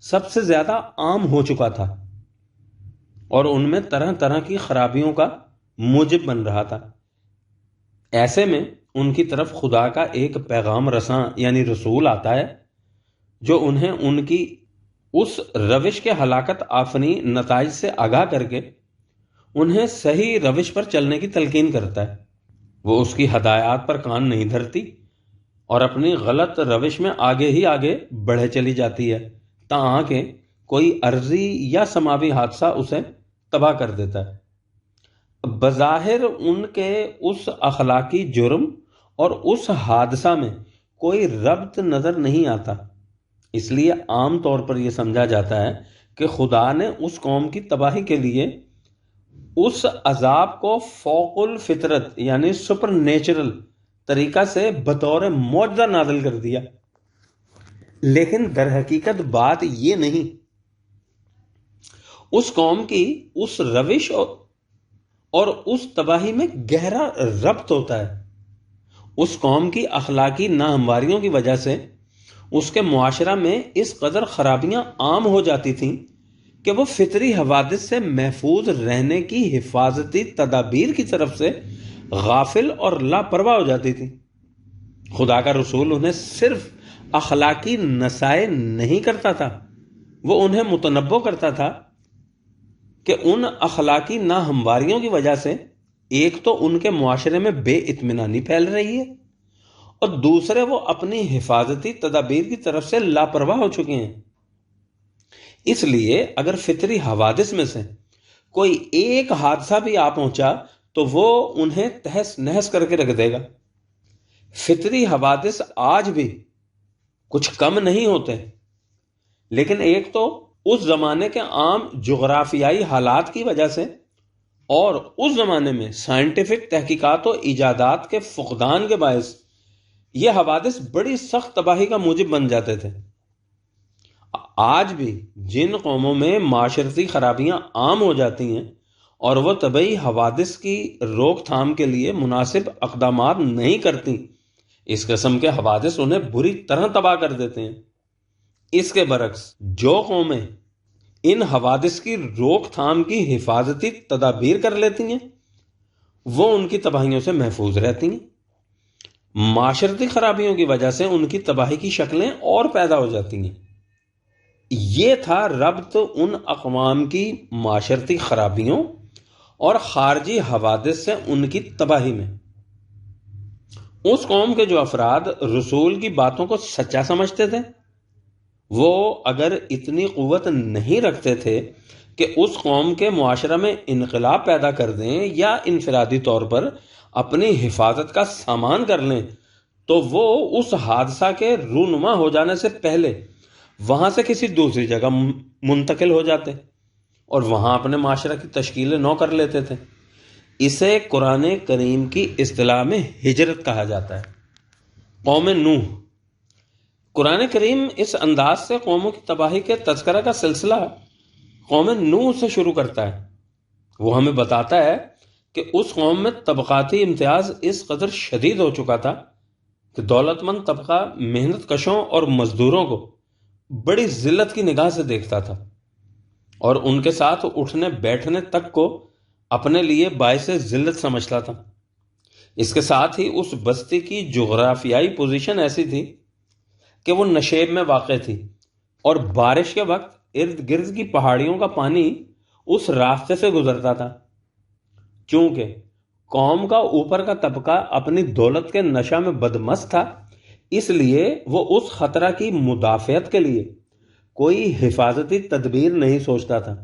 سب سے زیادہ عام ہو چکا تھا اور ان میں طرح طرح کی خرابیوں کا موجب بن رہا تھا۔ ایسے میں ان کی طرف خدا کا ایک پیغام رساں یعنی رسول آتا ہے جو انہیں ان کی اس روش کے ہلاکت آفریں نتائج سے آگاہ کر کے انہیں صحیح روش پر چلنے کی تلقین کرتا ہے۔ وہ اس کی ہدایات پر کان نہیں دھرتی اور اپنی غلط روش میں آگے ہی آگے بڑھے چلی جاتی ہے تاکہ کوئی عرضی یا سماوی حادثہ اسے تباہ کر دیتا ہے۔ بظاہر ان کے اس اخلاقی جرم اور اس حادثہ میں کوئی ربط نظر نہیں آتا، اس لیے عام طور پر یہ سمجھا جاتا ہے کہ خدا نے اس قوم کی تباہی کے لیے اس عذاب کو فوق الفطرت یعنی سپر نیچرل طریقہ سے بطور معجزہ نازل کر دیا، لیکن در حقیقت بات یہ نہیں۔ اس قوم کی اس روش اور اس تباہی میں گہرا ربط ہوتا ہے۔ اس قوم کی اخلاقی ناہمواریوں کی وجہ سے اس کے معاشرہ میں اس قدر خرابیاں عام ہو جاتی تھیں کہ وہ فطری حوادث سے محفوظ رہنے کی حفاظتی تدابیر کی طرف سے غافل اور لاپرواہ ہو جاتی تھی۔ خدا کا رسول انہیں صرف اخلاقی نصائح نہیں کرتا تھا، وہ انہیں متنبہ کرتا تھا کہ ان اخلاقی ناہمواریوں کی وجہ سے ایک تو ان کے معاشرے میں بے اطمینانی پھیل رہی ہے اور دوسرے وہ اپنی حفاظتی تدابیر کی طرف سے لاپرواہ ہو چکے ہیں۔ اس لیے اگر فطری حوادث میں سے کوئی ایک حادثہ بھی آ پہنچا تو وہ انہیں تہس نہس کر کے رکھ دے گا۔ فطری حوادث آج بھی کچھ کم نہیں ہوتے، لیکن ایک تو اس زمانے کے عام جغرافیائی حالات کی وجہ سے اور اس زمانے میں سائنٹیفک تحقیقات و ایجادات کے فقدان کے باعث یہ حوادث بڑی سخت تباہی کا موجب بن جاتے تھے۔ آج بھی جن قوموں میں معاشرتی خرابیاں عام ہو جاتی ہیں اور وہ طبعی حوادث کی روک تھام کے لیے مناسب اقدامات نہیں کرتی، اس قسم کے حوادث انہیں بری طرح تباہ کر دیتے ہیں۔ اس کے برعکس جو قومیں ان حوادث کی روک تھام کی حفاظتی تدابیر کر لیتی ہیں وہ ان کی تباہیوں سے محفوظ رہتی ہیں۔ معاشرتی خرابیوں کی وجہ سے ان کی تباہی کی شکلیں اور پیدا ہو جاتی ہیں۔ یہ تھا ربط ان اقوام کی معاشرتی خرابیوں اور خارجی حوادث سے ان کی تباہی میں۔ اس قوم کے جو افراد رسول کی باتوں کو سچا سمجھتے تھے وہ اگر اتنی قوت نہیں رکھتے تھے کہ اس قوم کے معاشرہ میں انقلاب پیدا کر دیں یا انفرادی طور پر اپنی حفاظت کا سامان کر لیں تو وہ اس حادثہ کے رونما ہو جانے سے پہلے وہاں سے کسی دوسری جگہ منتقل ہو جاتے اور وہاں اپنے معاشرہ کی تشکیل نو کر لیتے تھے۔ اسے قرآن کریم کی اصطلاح میں ہجرت کہا جاتا ہے۔ قوم نوح۔ قرآن کریم اس انداز سے قوموں کی تباہی کے تذکرہ کا سلسلہ قوم نوح سے شروع کرتا ہے۔ وہ ہمیں بتاتا ہے کہ اس قوم میں طبقاتی امتیاز اس قدر شدید ہو چکا تھا کہ دولت مند طبقہ محنت کشوں اور مزدوروں کو بڑی ذلت کی نگاہ سے دیکھتا تھا اور ان کے ساتھ اٹھنے بیٹھنے تک کو اپنے لیے باعث ذلت سمجھتا تھا۔ اس کے ساتھ ہی اس بستی کی جغرافیائی پوزیشن ایسی تھی کہ وہ نشیب میں واقع تھی اور بارش کے وقت ارد گرد کی پہاڑیوں کا پانی اس راستے سے گزرتا تھا۔ چونکہ قوم کا اوپر کا طبقہ اپنی دولت کے نشہ میں بدمست تھا، اس لیے وہ اس خطرہ کی مدافعت کے لیے کوئی حفاظتی تدبیر نہیں سوچتا تھا۔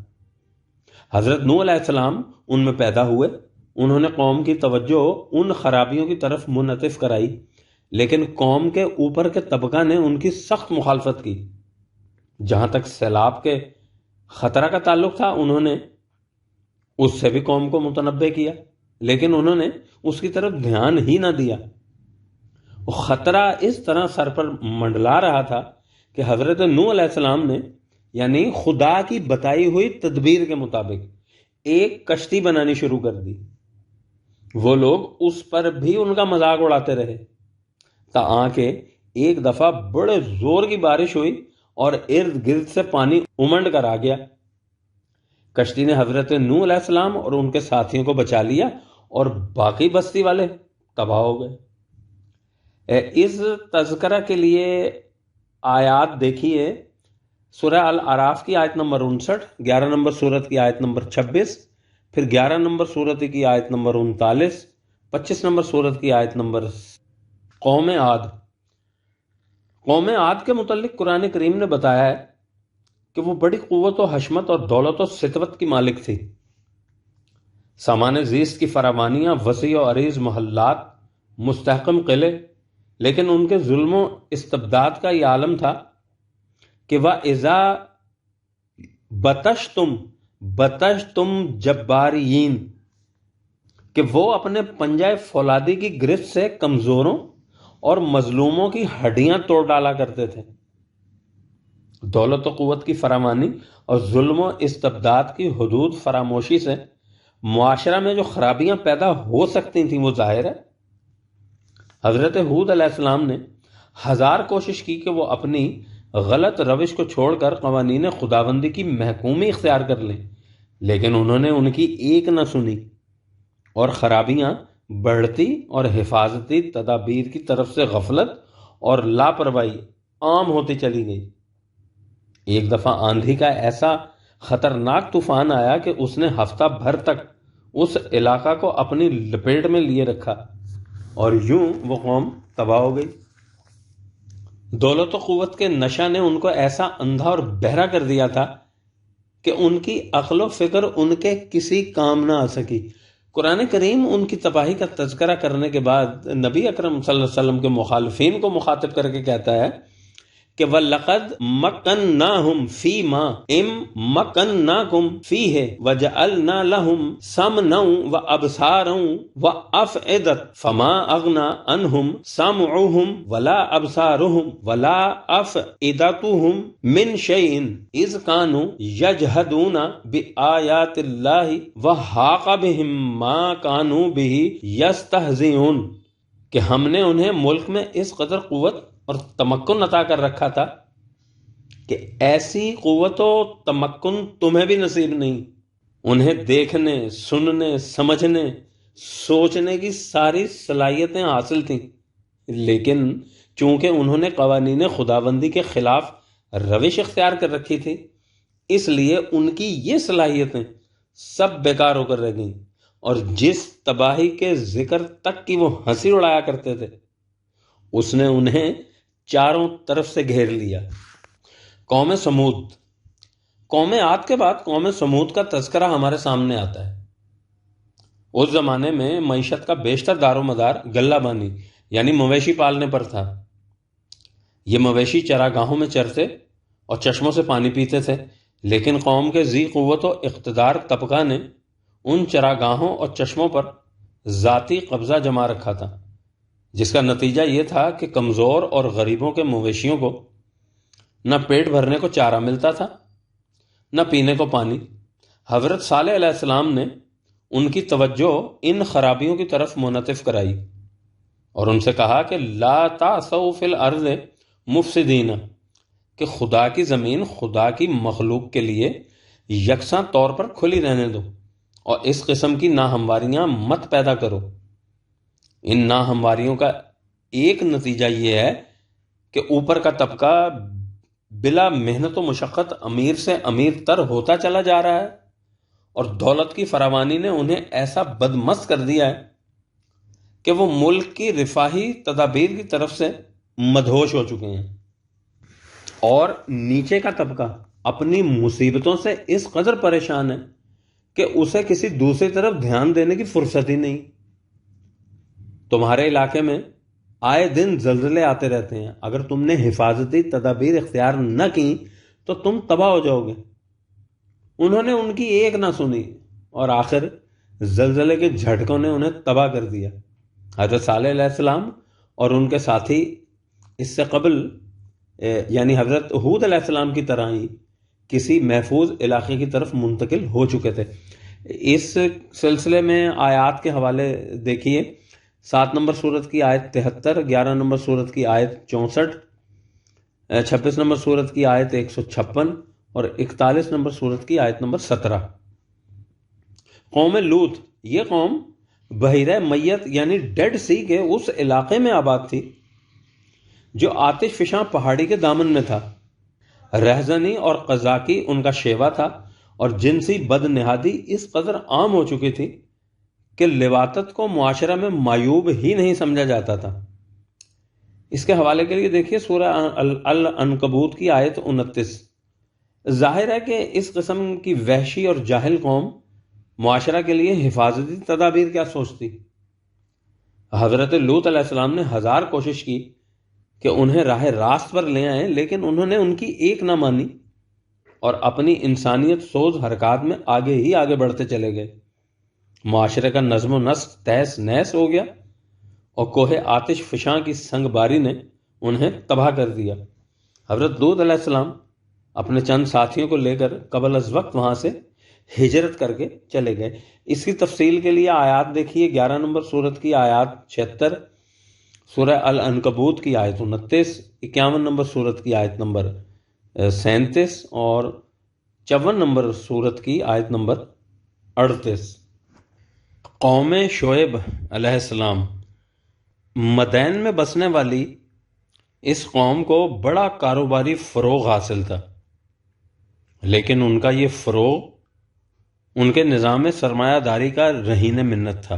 حضرت نوح علیہ السلام ان میں پیدا ہوئے، انہوں نے قوم کی توجہ ان خرابیوں کی طرف منعطف کرائی لیکن قوم کے اوپر کے طبقہ نے ان کی سخت مخالفت کی۔ جہاں تک سیلاب کے خطرہ کا تعلق تھا، انہوں نے اس سے بھی قوم کو متنبع کیا، لیکن انہوں نے اس کی طرف دھیان ہی نہ دیا۔ وہ خطرہ اس طرح سر پر منڈلا رہا تھا کہ حضرت نوح علیہ السلام نے یعنی خدا کی بتائی ہوئی تدبیر کے مطابق ایک کشتی بنانی شروع کر دی۔ وہ لوگ اس پر بھی ان کا مذاق اڑاتے رہے، تاکہ ایک دفعہ بڑے زور کی بارش ہوئی اور ارد گرد سے پانی امنڈ کر آ گیا۔ کشتی نے حضرت نوح علیہ السلام اور ان کے ساتھیوں کو بچا لیا اور باقی بستی والے تباہ ہو گئے۔ اس تذکرہ کے لیے آیات دیکھیے سورہ الاعراف کی آیت نمبر 59، 11 نمبر سورت کی آیت نمبر 26، پھر 11 نمبر سورت کی آیت نمبر 39، 25 نمبر سورت کی آیت نمبر۔ قوم عاد کے متعلق قرآن کریم نے بتایا ہے کہ وہ بڑی قوت و حشمت اور دولت و سطوت کی مالک تھی۔ سامان زیست کی فراوانیاں، وسیع و عریض محلات، مستحکم قلعے، لیکن ان کے ظلم و استبداد کا یہ عالم تھا کہ وَإِذَا بَطَشْتُمْ جَبَّارِينَ، کہ وہ اپنے پنجہ فولادی کی گرفت سے کمزوروں اور مظلوموں کی ہڈیاں توڑ ڈالا کرتے تھے۔ دولت و قوت کی فراوانی اور ظلم و استبداد کی حدود فراموشی سے معاشرہ میں جو خرابیاں پیدا ہو سکتی تھیں وہ ظاہر ہے۔ حضرت ہود علیہ السلام نے 1000 کوشش کی کہ وہ اپنی غلط روش کو چھوڑ کر قوانین خداوندی کی محکومی اختیار کر لیں، لیکن انہوں نے ان کی ایک نہ سنی اور خرابیاں بڑھتی اور حفاظتی تدابیر کی طرف سے غفلت اور لاپرواہی عام ہوتی چلی گئی۔ ایک دفعہ آندھی کا ایسا خطرناک طوفان آیا کہ اس نے ہفتہ بھر تک اس علاقہ کو اپنی لپیٹ میں لیے رکھا اور یوں وہ قوم تباہ ہو گئی۔ دولت و قوت کے نشہ نے ان کو ایسا اندھا اور بہرا کر دیا تھا کہ ان کی عقل و فکر ان کے کسی کام نہ آ سکی۔ قرآن کریم ان کی تباہی کا تذکرہ کرنے کے بعد نبی اکرم صلی اللہ علیہ وسلم کے مخالفین کو مخاطب کر کے کہتا ہے کہ وَلَقَدْ مَكَّنَّاهُمْ فِي مَا مَكَّنَّاكُمْ فِيهِ وَجَعَلْنَا لَهُمْ سَمْعًا وَأَبْصَارًا وَأَفْئِدَةً فَمَا أَغْنَىٰ عَنْهُمْ سَمْعُهُمْ وَلَا أَبْصَارُهُمْ وَلَا أَفْئِدَتُهُمْ مِنْ شَيْءٍ إِذْ كَانُوا يَجْحَدُونَ بِآيَاتِ اللَّهِ وَحَاقَ بِهِم مَّا كَانُوا بِهِ يَسْتَهْزِئُونَ، کہ ہم نے انہیں ملک میں اس قدر قوت اور تمکن عطا کر رکھا تھا کہ ایسی قوت و تمکن تمہیں بھی نصیب نہیں۔ انہیں دیکھنے، سننے، سمجھنے، سوچنے کی ساری صلاحیتیں حاصل تھیں، لیکن چونکہ انہوں نے قوانین خداوندی کے خلاف روش اختیار کر رکھی تھی، اس لیے ان کی یہ صلاحیتیں سب بیکار ہو کر رہ گئیں، اور جس تباہی کے ذکر تک کی وہ ہنسی اڑایا کرتے تھے اس نے انہیں چاروں طرف سے گھیر لیا۔ قوم سمود قوم عاد کے بعد قوم سمود کا تذکرہ ہمارے سامنے آتا ہے۔ اس زمانے میں معیشت کا بیشتر دار و مدار غلہ بانی یعنی مویشی پالنے پر تھا۔ یہ مویشی چراگاہوں میں چرتے اور چشموں سے پانی پیتے تھے، لیکن قوم کے ذی قوت و اقتدار طبقہ نے ان چراگاہوں اور چشموں پر ذاتی قبضہ جما رکھا تھا، جس کا نتیجہ یہ تھا کہ کمزور اور غریبوں کے مویشیوں کو نہ پیٹ بھرنے کو چارہ ملتا تھا، نہ پینے کو پانی۔ حضرت صالح علیہ السلام نے ان کی توجہ ان خرابیوں کی طرف منعطف کرائی اور ان سے کہا کہ لا تعثوا فی الارض مفسدین، کہ خدا کی زمین خدا کی مخلوق کے لیے یکساں طور پر کھلی رہنے دو اور اس قسم کی ناہمواریاں مت پیدا کرو۔ ان ناہمواریوں کا ایک نتیجہ یہ ہے کہ اوپر کا طبقہ بلا محنت و مشقت امیر سے امیر تر ہوتا چلا جا رہا ہے، اور دولت کی فراوانی نے انہیں ایسا بدمست کر دیا ہے کہ وہ ملک کی رفاہی تدابیر کی طرف سے مدہوش ہو چکے ہیں، اور نیچے کا طبقہ اپنی مصیبتوں سے اس قدر پریشان ہے کہ اسے کسی دوسری طرف دھیان دینے کی فرصت ہی نہیں۔ تمہارے علاقے میں آئے دن زلزلے آتے رہتے ہیں، اگر تم نے حفاظتی تدابیر اختیار نہ کی تو تم تباہ ہو جاؤ گے۔ انہوں نے ان کی ایک نہ سنی اور آخر زلزلے کے جھٹکوں نے انہیں تباہ کر دیا۔ حضرت صالح علیہ السلام اور ان کے ساتھی اس سے قبل یعنی حضرت ہود علیہ السلام کی طرح ہی کسی محفوظ علاقے کی طرف منتقل ہو چکے تھے۔ اس سلسلے میں آیات کے حوالے دیکھیے، 7 نمبر سورت کی آیت 73، 11 نمبر سورت کی آیت 64، 26 نمبر سورت کی آیت 156 اور 41 نمبر سورت کی آیت نمبر 17۔ قوم لوط، یہ قوم بحیرہ میت یعنی ڈیڈ سی کے اس علاقے میں آباد تھی جو آتش فشاں پہاڑی کے دامن میں تھا۔ رہزنی اور قذاقی ان کا شیوا تھا اور جنسی بد نہادی اس قدر عام ہو چکی تھی کہ لواطت کو معاشرہ میں معیوب ہی نہیں سمجھا جاتا تھا۔ اس کے حوالے کے لیے دیکھیے سورہ العنکبوت کی آیت 29۔ ظاہر ہے کہ اس قسم کی وحشی اور جاہل قوم معاشرہ کے لیے حفاظتی تدابیر کیا سوچتی۔ حضرت لوط علیہ السلام نے 1000 کوشش کی کہ انہیں راہ راست پر لے آئیں، لیکن انہوں نے ان کی ایک نہ مانی اور اپنی انسانیت سوز حرکات میں آگے ہی آگے بڑھتے چلے گئے۔ معاشرے کا نظم و نسق تہس نہس ہو گیا اور کوہ آتش فشاں کی سنگ باری نے انہیں تباہ کر دیا۔ حضرت لوط علیہ السلام اپنے چند ساتھیوں کو لے کر قبل از وقت وہاں سے ہجرت کر کے چلے گئے۔ اس کی تفصیل کے لیے آیات دیکھیے، 11 نمبر سورت کی آیات 76، سورہ العنکبوت کی آیت 29، 51 نمبر سورت کی آیت نمبر 37 اور 54 نمبر سورت کی آیت نمبر 38۔ قوم شعیب علیہ السلام، مدین میں بسنے والی اس قوم کو بڑا کاروباری فروغ حاصل تھا، لیکن ان کا یہ فروغ ان کے نظام سرمایہ داری کا رہین منت تھا۔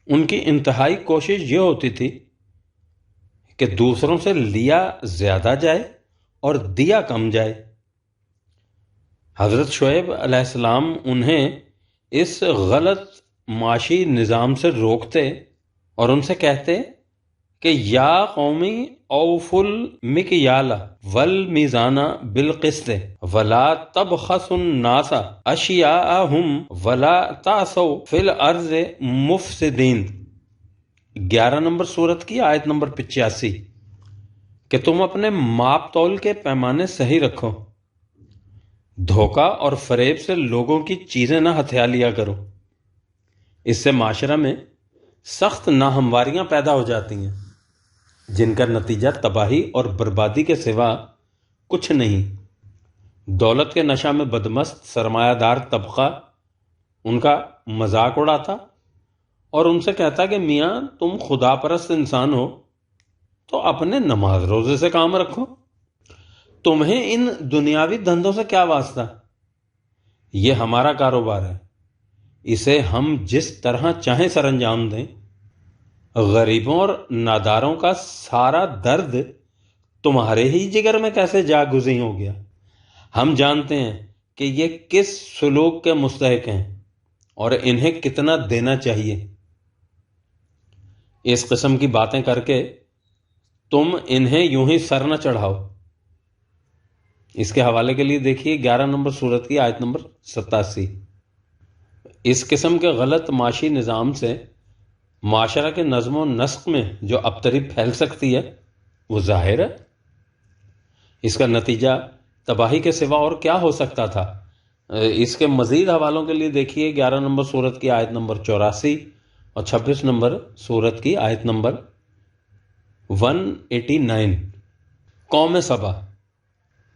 ان کی انتہائی کوشش یہ ہوتی تھی کہ دوسروں سے لیا زیادہ جائے اور دیا کم جائے۔ حضرت شعیب علیہ السلام انہیں اس غلط معاشی نظام سے روکتے اور ان سے کہتے کہ یا قومی اوفوا المکیال والمیزان بالقسط ولا تبخسوا الناس اشیاءهم ولا تعثوا فی الارض مفسدین، 11 نمبر سورت کی آیت نمبر 85، کہ تم اپنے ماپ تول کے پیمانے صحیح رکھو، دھوکہ اور فریب سے لوگوں کی چیزیں نہ ہتھیا لیا کرو، اس سے معاشرہ میں سخت ناہمواریاں پیدا ہو جاتی ہیں جن کا نتیجہ تباہی اور بربادی کے سوا کچھ نہیں۔ دولت کے نشہ میں بدمست سرمایہ دار طبقہ ان کا مذاق اڑاتا اور ان سے کہتا کہ میاں تم خدا پرست انسان ہو تو اپنے نماز روزے سے کام رکھو، تمہیں ان دنیاوی دھندوں سے کیا واسطہ، یہ ہمارا کاروبار ہے، اسے ہم جس طرح چاہیں سر انجام دیں۔ غریبوں اور ناداروں کا سارا درد تمہارے ہی جگر میں کیسے جا گزین ہو گیا؟ ہم جانتے ہیں کہ یہ کس سلوک کے مستحق ہیں اور انہیں کتنا دینا چاہیے۔ اس قسم کی باتیں کر کے تم انہیں یوں ہی سر نہ چڑھاؤ۔ اس کے حوالے کے لیے دیکھیے 11 نمبر سورت کی آیت نمبر 87۔ اس قسم کے غلط معاشی نظام سے معاشرہ کے نظم و نسق میں جو ابتری پھیل سکتی ہے وہ ظاہر ہے۔ اس کا نتیجہ تباہی کے سوا اور کیا ہو سکتا تھا؟ اس کے مزید حوالوں کے لیے دیکھیے 11 نمبر سورت کی آیت نمبر 84 اور 26 نمبر سورت کی آیت نمبر 189۔ قوم سبا،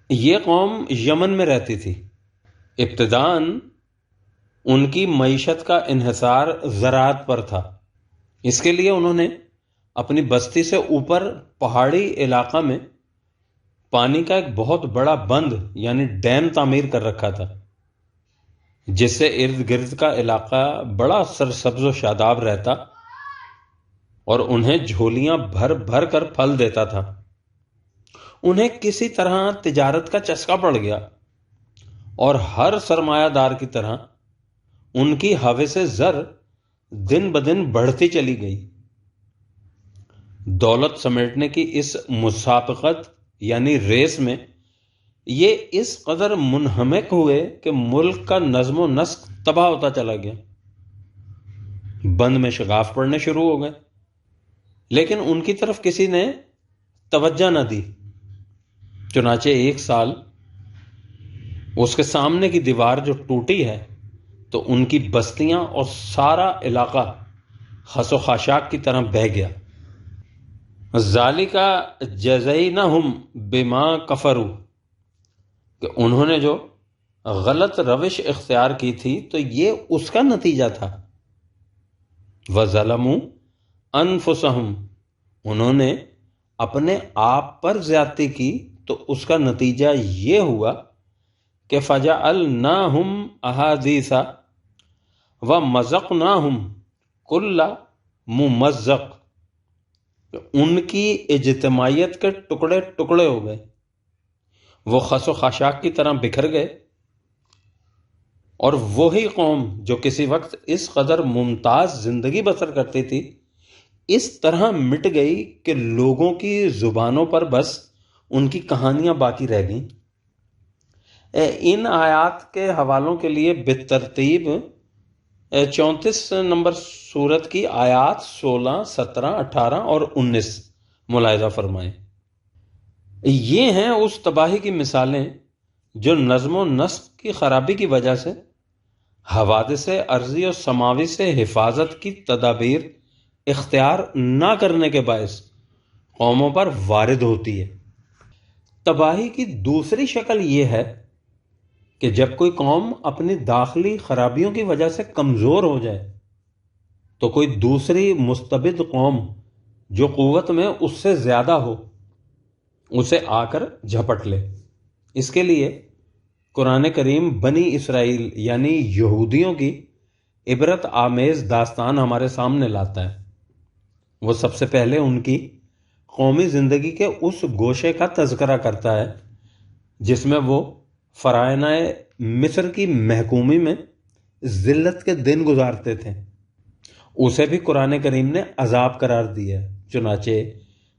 یہ قوم یمن میں رہتی تھی۔ ابتداً ان کی معیشت کا انحصار زراعت پر تھا، اس کے لیے انہوں نے اپنی بستی سے اوپر پہاڑی علاقہ میں پانی کا ایک بہت بڑا بند یعنی ڈیم تعمیر کر رکھا تھا، جس سے ارد گرد کا علاقہ بڑا سرسبز و شاداب رہتا اور انہیں جھولیاں بھر بھر کر پھل دیتا تھا۔ انہیں کسی طرح تجارت کا چسکا پڑ گیا اور ہر سرمایہ دار کی طرح ان کی ہوس زر دن بدن بڑھتی چلی گئی۔ دولت سمیٹنے کی اس مسابقت یعنی ریس میں یہ اس قدر منہمک ہوئے کہ ملک کا نظم و نسق تباہ ہوتا چلا گیا، بند میں شگاف پڑنے شروع ہو گئے، لیکن ان کی طرف کسی نے توجہ نہ دی۔ چنانچہ ایک سال اس کے سامنے کی دیوار جو ٹوٹی ہے تو ان کی بستیاں اور سارا علاقہ خس و خاشاک کی طرح بہہ گیا۔ ذالک جزیناہم بما کفروا، کہ انہوں نے جو غلط روش اختیار کی تھی تو یہ اس کا نتیجہ تھا۔ وَظَلَمُوا أَنفُسَهُمْ، انہوں نے اپنے آپ پر زیادتی کی تو اس کا نتیجہ یہ ہوا کہ فَجَعَلْنَاهُمْ أَحَادِيثَ وَمَزَقْنَاهُمْ كُلَّ مُمَزَّقٍ، ان کی اجتماعیت کے ٹکڑے ٹکڑے ہو گئے، وہ خس و خاشاک کی طرح بکھر گئے، اور وہی قوم جو کسی وقت اس قدر ممتاز زندگی بسر کرتی تھی اس طرح مٹ گئی کہ لوگوں کی زبانوں پر بس ان کی کہانیاں باقی رہ گئیں۔ ان آیات کے حوالوں کے لیے بالترتیب 34 نمبر سورت کی آیات 16، 17، 18 اور 19 ملاحظہ فرمائیں۔ یہ ہیں اس تباہی کی مثالیں جو نظم و نسق کی خرابی کی وجہ سے حوادث ارضی و سماوی سے حفاظت کی تدابیر اختیار نہ کرنے کے باعث قوموں پر وارد ہوتی ہے۔ تباہی کی دوسری شکل یہ ہے کہ جب کوئی قوم اپنی داخلی خرابیوں کی وجہ سے کمزور ہو جائے تو کوئی دوسری مستبد قوم جو قوت میں اس سے زیادہ ہو اسے آ کر جھپٹ لے۔ اس کے لیے قرآن کریم بنی اسرائیل یعنی یہودیوں کی عبرت آمیز داستان ہمارے سامنے لاتا ہے۔ وہ سب سے پہلے ان کی قومی زندگی کے اس گوشے کا تذکرہ کرتا ہے جس میں وہ فرعونہ مصر کی محکومی میں ذلت کے دن گزارتے تھے۔ اسے بھی قرآن کریم نے عذاب قرار دیا ہے۔ چنانچہ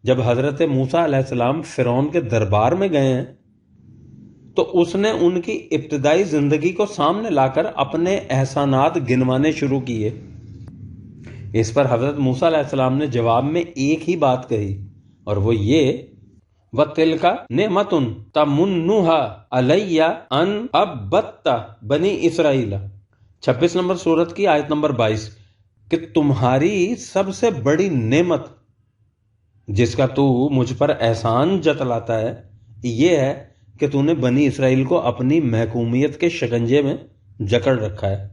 جب حضرت موسیٰ علیہ السلام فرعون کے دربار میں گئے ہیں تو اس نے ان کی ابتدائی زندگی کو سامنے لا کر اپنے احسانات گنوانے شروع کیے۔ اس پر حضرت موسیٰ علیہ السلام نے جواب میں ایک ہی بات کہی، اور وہ یہ وَتِلْكَ نِعْمَةٌ تَمُنُّهَا عَلَيَّ أَنْ عَبَّدْتَ بَنِي اسرائیل، 26 نمبر سورت کی آیت نمبر 22، کہ تمہاری سب سے بڑی نعمت جس کا تو مجھ پر احسان جتلاتا ہے یہ ہے کہ تو نے بنی اسرائیل کو اپنی محکومیت کے شکنجے میں جکڑ رکھا ہے۔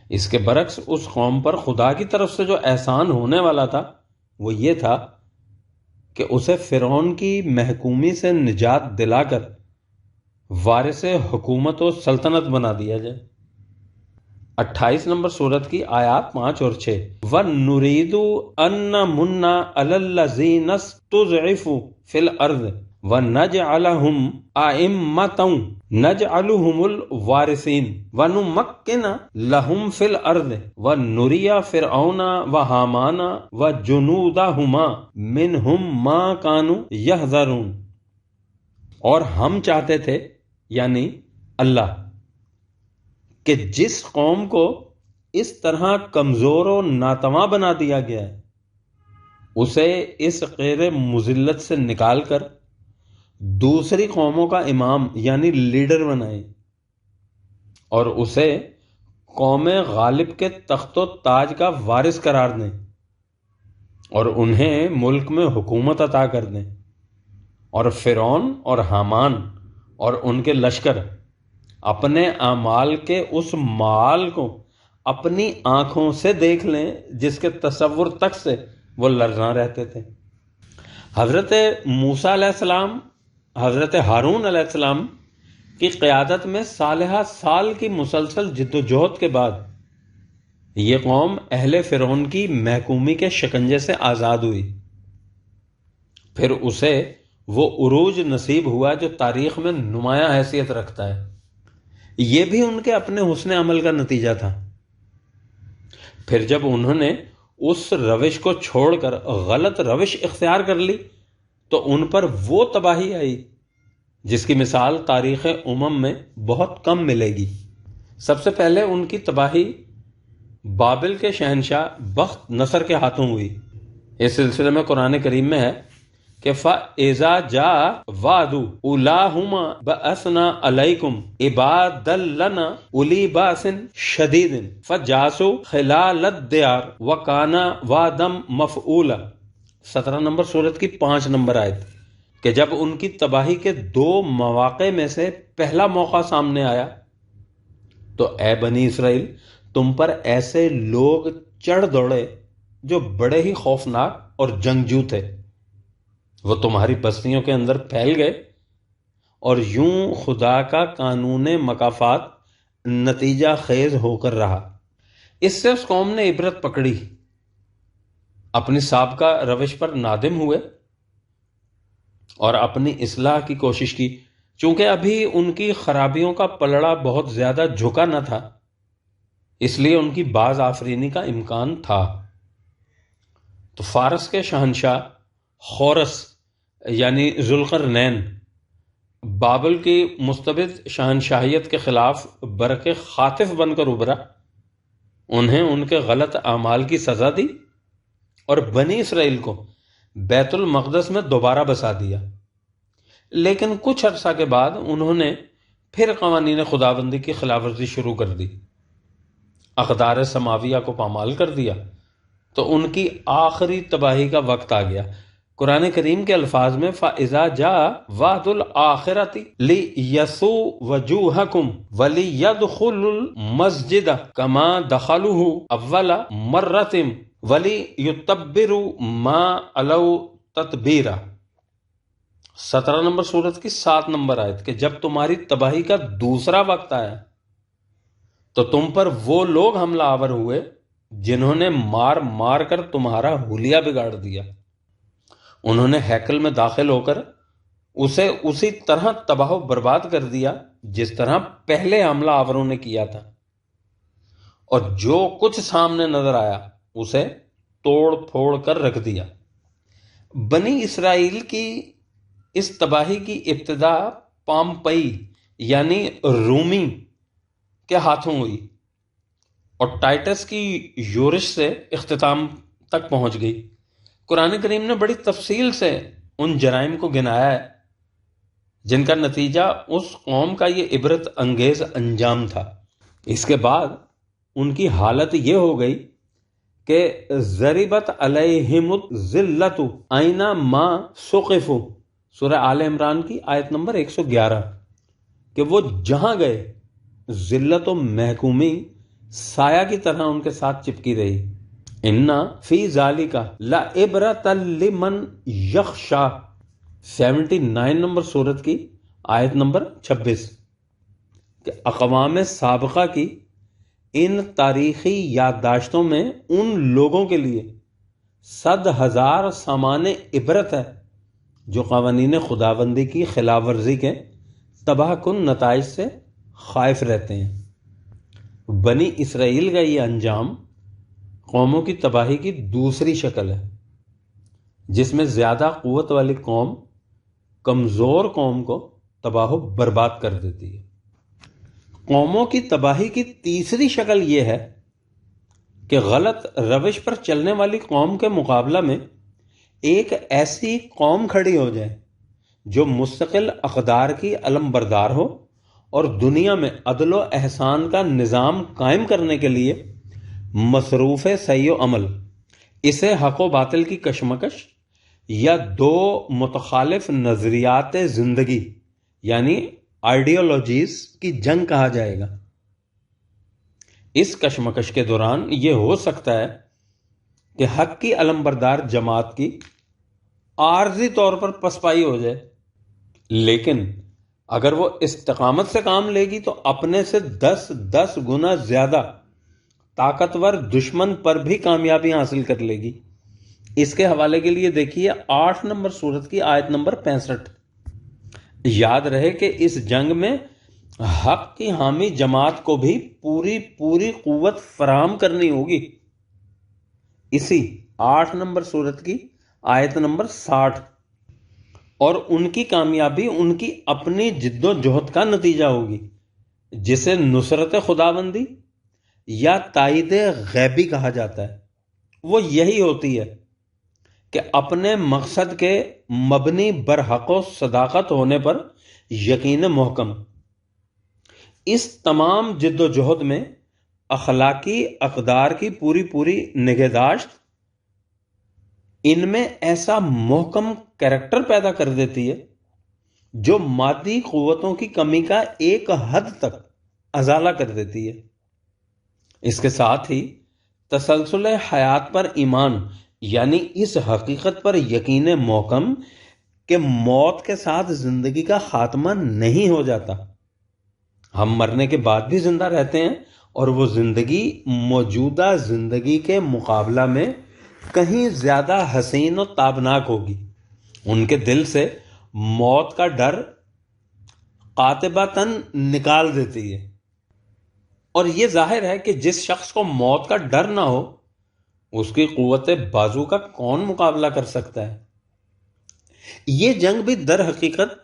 اس کے برعکس اس قوم پر خدا کی طرف سے جو احسان ہونے والا تھا وہ یہ تھا کہ اسے فرعون کی محکومی سے نجات دلا کر وارث حکومت و سلطنت بنا دیا جائے۔ 28 نمبر سورت کی آیات 5 اور 6، وَنُرِيدُ أَن نَّمُنَّ عَلَى الَّذِينَ اسْتُضْعِفُوا فِي الْأَرْضِ وَنَجْعَلَهُمْ أَئِمَّةً نَجْعَلُهُمُ الْوَارِثِينَ وَنُمَكِّنَ لَهُمْ فِي الْأَرْضِ وَنُرِيَ فِرْعَوْنَ وَهَامَانَ وَجُنُودَهُمَا مِنْهُمْ مَا كَانُوا يَحْذَرُونَ، اور ہم چاہتے تھے یعنی اللہ کہ جس قوم کو اس طرح کمزور و ناتواں بنا دیا گیا ہے اسے اس غیر مذلت سے نکال کر دوسری قوموں کا امام یعنی لیڈر بنائے، اور اسے قوم غالب کے تخت و تاج کا وارث قرار دیں، اور انہیں ملک میں حکومت عطا کر دیں، اور فرعون اور حامان اور ان کے لشکر اپنے اعمال کے اس مال کو اپنی آنکھوں سے دیکھ لیں جس کے تصور تک سے وہ لرزاں رہتے تھے۔ حضرت موسیٰ علیہ السلام حضرت ہارون علیہ السلام کی قیادت میں صالحہ سال کی مسلسل جد و جہد کے بعد یہ قوم اہل فرعون کی محکومی کے شکنجے سے آزاد ہوئی۔ پھر اسے وہ عروج نصیب ہوا جو تاریخ میں نمایاں حیثیت رکھتا ہے۔ یہ بھی ان کے اپنے حسن عمل کا نتیجہ تھا۔ پھر جب انہوں نے اس روش کو چھوڑ کر غلط روش اختیار کر لی تو ان پر وہ تباہی آئی جس کی مثال تاریخ میں بہت کم ملے گی۔ سب سے پہلے ان کی تباہی بابل کے شہنشاہ بخت نصر کے ہاتھوں ہوئی۔ اس سلسلے میں قرآن کریم میں ہے کہ فَإِذَا جَاءَ وَعْدُ أُولَاهُمَا بَعَثْنَا عَلَيْكُمْ عِبَادًا لَنَا أُولِي بَأْسٍ شَدِيدٍ فَجَاسُوا خِلَالَ الدِّيَارِ وَكَانَ وَعْدًا مَفْعُولًا۔ 17 نمبر سورت کی 5 نمبر آیت کہ جب ان کی تباہی کے 2 مواقع میں سے پہلا موقع سامنے آیا تو اے بنی اسرائیل تم پر ایسے لوگ چڑھ دوڑے جو بڑے ہی خوفناک اور جنگجو تھے، وہ تمہاری بستیوں کے اندر پھیل گئے اور یوں خدا کا قانون مکافات نتیجہ خیز ہو کر رہا۔ اس سے اس قوم نے عبرت پکڑی، اپنی سابقہ روش پر نادم ہوئے اور اپنی اصلاح کی کوشش کی۔ چونکہ ابھی ان کی خرابیوں کا پلڑا بہت زیادہ جھکا نہ تھا، اس لیے ان کی باز آفرینی کا امکان تھا۔ تو فارس کے شہنشاہ خورس یعنی ذوالقرنین بابل کی مستبد شہنشاہیت کے خلاف برق خاطف بن کر ابھرا، انہیں ان کے غلط اعمال کی سزا دی اور بنی اسرائیل کو بیت المقدس میں دوبارہ بسا دیا۔ لیکن کچھ عرصہ کے بعد انہوں نے پھر قوانین خداوندی کی خلاف ورزی شروع کر دی، اقدار سماویہ کو پامال کر دیا، تو ان کی آخری تباہی کا وقت آ گیا۔ قرآن کریم کے الفاظ میں فَإِذَا جَاءَ وَعْدُ الْآخِرَةِ لِيَسُوءَ وُجُوهَكُمْ وَلِيَدْخُلُوا الْمَسْجِدَ كَمَا دَخَلُوهُ أَوَّلَ مَرَّةٍ وَلِيُتَبِّرُوا مَا عَلَوْا تَتْبِيرًا۔ 17 نمبر سورت کی 7 نمبر آیت کہ جب تمہاری تباہی کا دوسرا وقت آیا تو تم پر وہ لوگ حملہ آور ہوئے جنہوں نے مار مار کر تمہارا حلیہ بگاڑ دیا۔ انہوں نے ہیکل میں داخل ہو کر اسے اسی طرح تباہ و برباد کر دیا جس طرح پہلے حملہ آوروں نے کیا تھا، اور جو کچھ سامنے نظر آیا اسے توڑ پھوڑ کر رکھ دیا۔ بنی اسرائیل کی اس تباہی کی ابتدا پامپئی یعنی رومی کے ہاتھوں ہوئی اور ٹائٹس کی یورش سے اختتام تک پہنچ گئی۔ قرآن کریم نے بڑی تفصیل سے ان جرائم کو گنایا ہے جن کا نتیجہ اس قوم کا یہ عبرت انگیز انجام تھا۔ اس کے بعد ان کی حالت یہ ہو گئی کہ ضربت علیہم الذلۃ اینما ثقفوا، سورہ آل عمران کی آیت نمبر 111 کہ وہ جہاں گئے ذلت و محکومی سایہ کی طرح ان کے ساتھ چپکی رہی۔ اِنَّ فِي ذَلِكَ لَعِبْرَةً لِمَنْ يَخْشَىٰ، 79 نمبر سورت کی آیت نمبر 26 کہ اقوام سابقہ کی ان تاریخی یادداشتوں میں ان لوگوں کے لیے 100,000 سامان عبرت ہے جو قوانین خداوندی کی خلاف ورزی کے تباہ کن نتائج سے خائف رہتے ہیں۔ بنی اسرائیل کا یہ انجام قوموں کی تباہی کی دوسری شکل ہے، جس میں زیادہ قوت والی قوم کمزور قوم کو تباہ و برباد کر دیتی ہے۔ قوموں کی تباہی کی تیسری شکل یہ ہے کہ غلط روش پر چلنے والی قوم کے مقابلہ میں ایک ایسی قوم کھڑی ہو جائے جو مستقل اقدار کی علم بردار ہو اور دنیا میں عدل و احسان کا نظام قائم کرنے کے لیے مصروف سعی و عمل، اسے حق و باطل کی کشمکش یا 2 متخالف نظریات زندگی یعنی آئیڈیالوجیز کی جنگ کہا جائے گا۔ اس کشمکش کے دوران یہ ہو سکتا ہے کہ حق کی علم بردار جماعت کی عارضی طور پر پسپائی ہو جائے، لیکن اگر وہ استقامت سے کام لے گی تو اپنے سے 10 گنا زیادہ طاقتور دشمن پر بھی کامیابی حاصل کر لے گی۔ اس کے حوالے کے لیے دیکھیے 8 نمبر سورت کی آیت نمبر 65۔ یاد رہے کہ اس جنگ میں حق کی حامی جماعت کو بھی پوری قوت فراہم کرنی ہوگی، اسی 8 نمبر سورت کی آیت نمبر 60۔ اور ان کی کامیابی ان کی اپنی جد و جہد کا نتیجہ ہوگی، جسے نصرت خداوندی یا تائید غیبی کہا جاتا ہے۔ وہ یہی ہوتی ہے کہ اپنے مقصد کے مبنی برحق و صداقت ہونے پر یقین محکم۔ اس تمام جد و جہد میں اخلاقی اقدار کی پوری نگہداشت ان میں ایسا محکم کریکٹر پیدا کر دیتی ہے جو مادی قوتوں کی کمی کا ایک حد تک ازالہ کر دیتی ہے۔ اس کے ساتھ ہی تسلسل حیات پر ایمان، یعنی اس حقیقت پر یقین محکم کہ موت کے ساتھ زندگی کا خاتمہ نہیں ہو جاتا، ہم مرنے کے بعد بھی زندہ رہتے ہیں، اور وہ زندگی موجودہ زندگی کے مقابلہ میں کہیں زیادہ حسین و تابناک ہوگی۔ ان کے دل سے موت کا ڈر قاطبتاً نکال دیتی ہے۔ اور یہ ظاہر ہے کہ جس شخص کو موت کا ڈر نہ ہو، اس کی قوت بازو کا کون مقابلہ کر سکتا ہے؟ یہ جنگ بھی در حقیقت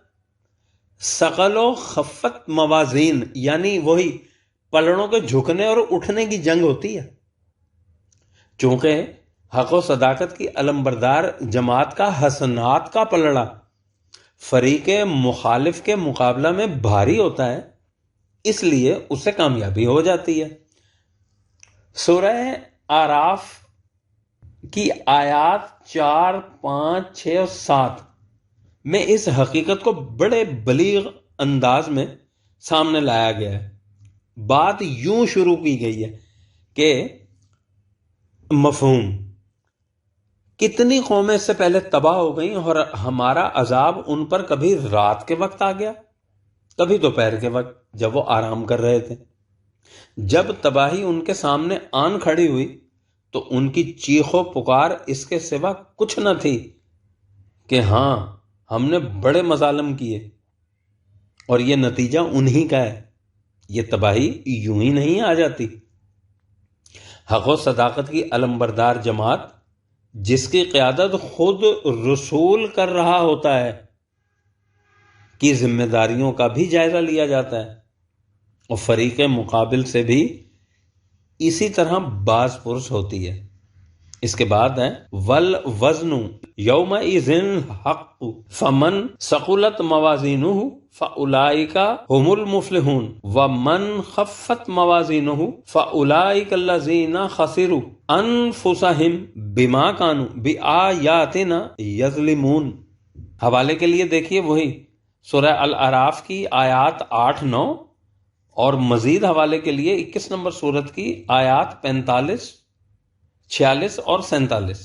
ثقل و خفت موازین، یعنی وہی پلڑوں کے جھکنے اور اٹھنے کی جنگ ہوتی ہے۔ چونکہ حق و صداقت کی علمبردار جماعت کا حسنات کا پلڑا فریق مخالف کے مقابلہ میں بھاری ہوتا ہے، اس لیے اسے کامیابی ہو جاتی ہے۔ سورہ اعراف کی آیات 4، 5، 6 اور 7 میں اس حقیقت کو بڑے بلیغ انداز میں سامنے لایا گیا ہے۔ بات یوں شروع کی گئی ہے کہ مفہوم کتنی قومیں اس سے پہلے تباہ ہو گئیں، اور ہمارا عذاب ان پر کبھی رات کے وقت آ گیا، کبھی دوپہر کے وقت جب وہ آرام کر رہے تھے۔ جب تباہی ان کے سامنے آن کھڑی ہوئی تو ان کی چیخ و پکار اس کے سوا کچھ نہ تھی کہ ہاں ہم نے بڑے مظالم کیے، اور یہ نتیجہ انہی کا ہے۔ یہ تباہی یوں ہی نہیں آ جاتی۔ حق و صداقت کی علمبردار جماعت، جس کی قیادت خود رسول کر رہا ہوتا ہے، کی ذمہ داریوں کا بھی جائزہ لیا جاتا ہے، اور فریق مقابل سے بھی اسی طرح باز پرس ہوتی ہے۔ اس کے بعد ہے والوزن یومئذ الحق فمن ثقلت موازینہ فاولئک هم المفلحون ومن خفت موازینہ فاولئک الذین خسروا انفسهم بما كانوا بآیاتنا یظلمون۔ حوالے کے لیے دیکھیے وہی سورہ الاعراف کی آیات 8، 9، اور مزید حوالے کے لیے 21 نمبر سورت کی آیات 45، 46 اور 47،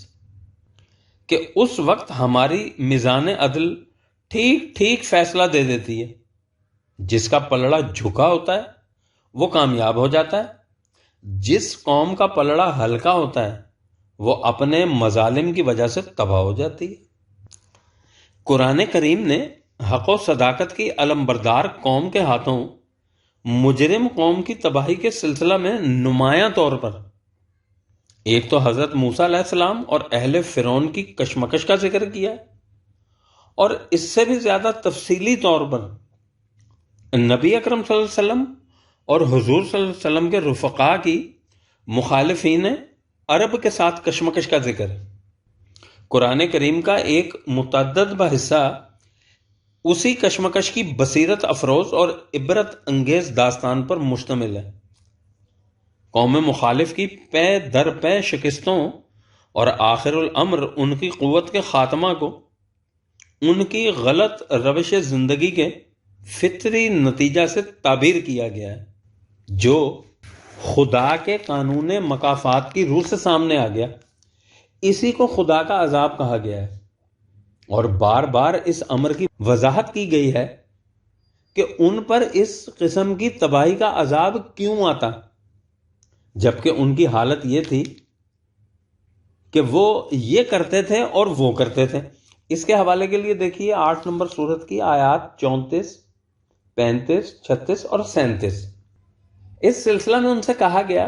کہ اس وقت ہماری میزان عدل ٹھیک ٹھیک فیصلہ دے دیتی ہے۔ جس کا پلڑا جھکا ہوتا ہے وہ کامیاب ہو جاتا ہے، جس قوم کا پلڑا ہلکا ہوتا ہے وہ اپنے مظالم کی وجہ سے تباہ ہو جاتی ہے۔ قرآن کریم نے حق و صداقت کی علمبردار قوم کے ہاتھوں مجرم قوم کی تباہی کے سلسلہ میں نمایاں طور پر ایک تو حضرت موسیٰ علیہ السلام اور اہل فرعون کی کشمکش کا ذکر کیا ہے، اور اس سے بھی زیادہ تفصیلی طور پر نبی اکرم صلی اللہ علیہ وسلم اور حضور صلی اللہ علیہ وسلم کے رفقا کی مخالفین عرب کے ساتھ کشمکش کا ذکر ہے۔ قرآن کریم کا ایک متعدد حصہ اسی کشمکش کی بصیرت افروز اور عبرت انگیز داستان پر مشتمل ہے۔ قوم مخالف کی پے در پے شکستوں اور آخر الامر ان کی قوت کے خاتمہ کو ان کی غلط روش زندگی کے فطری نتیجہ سے تعبیر کیا گیا ہے، جو خدا کے قانون مکافات کی روح سے سامنے آ گیا۔ اسی کو خدا کا عذاب کہا گیا ہے، اور بار بار اس امر کی وضاحت کی گئی ہے کہ ان پر اس قسم کی تباہی کا عذاب کیوں آتا، جبکہ ان کی حالت یہ تھی کہ وہ یہ کرتے تھے اور وہ کرتے تھے۔ اس کے حوالے کے لیے دیکھیے 8 نمبر سورت کی آیات 34، 35، 36 اور 37۔ اس سلسلہ میں ان سے کہا گیا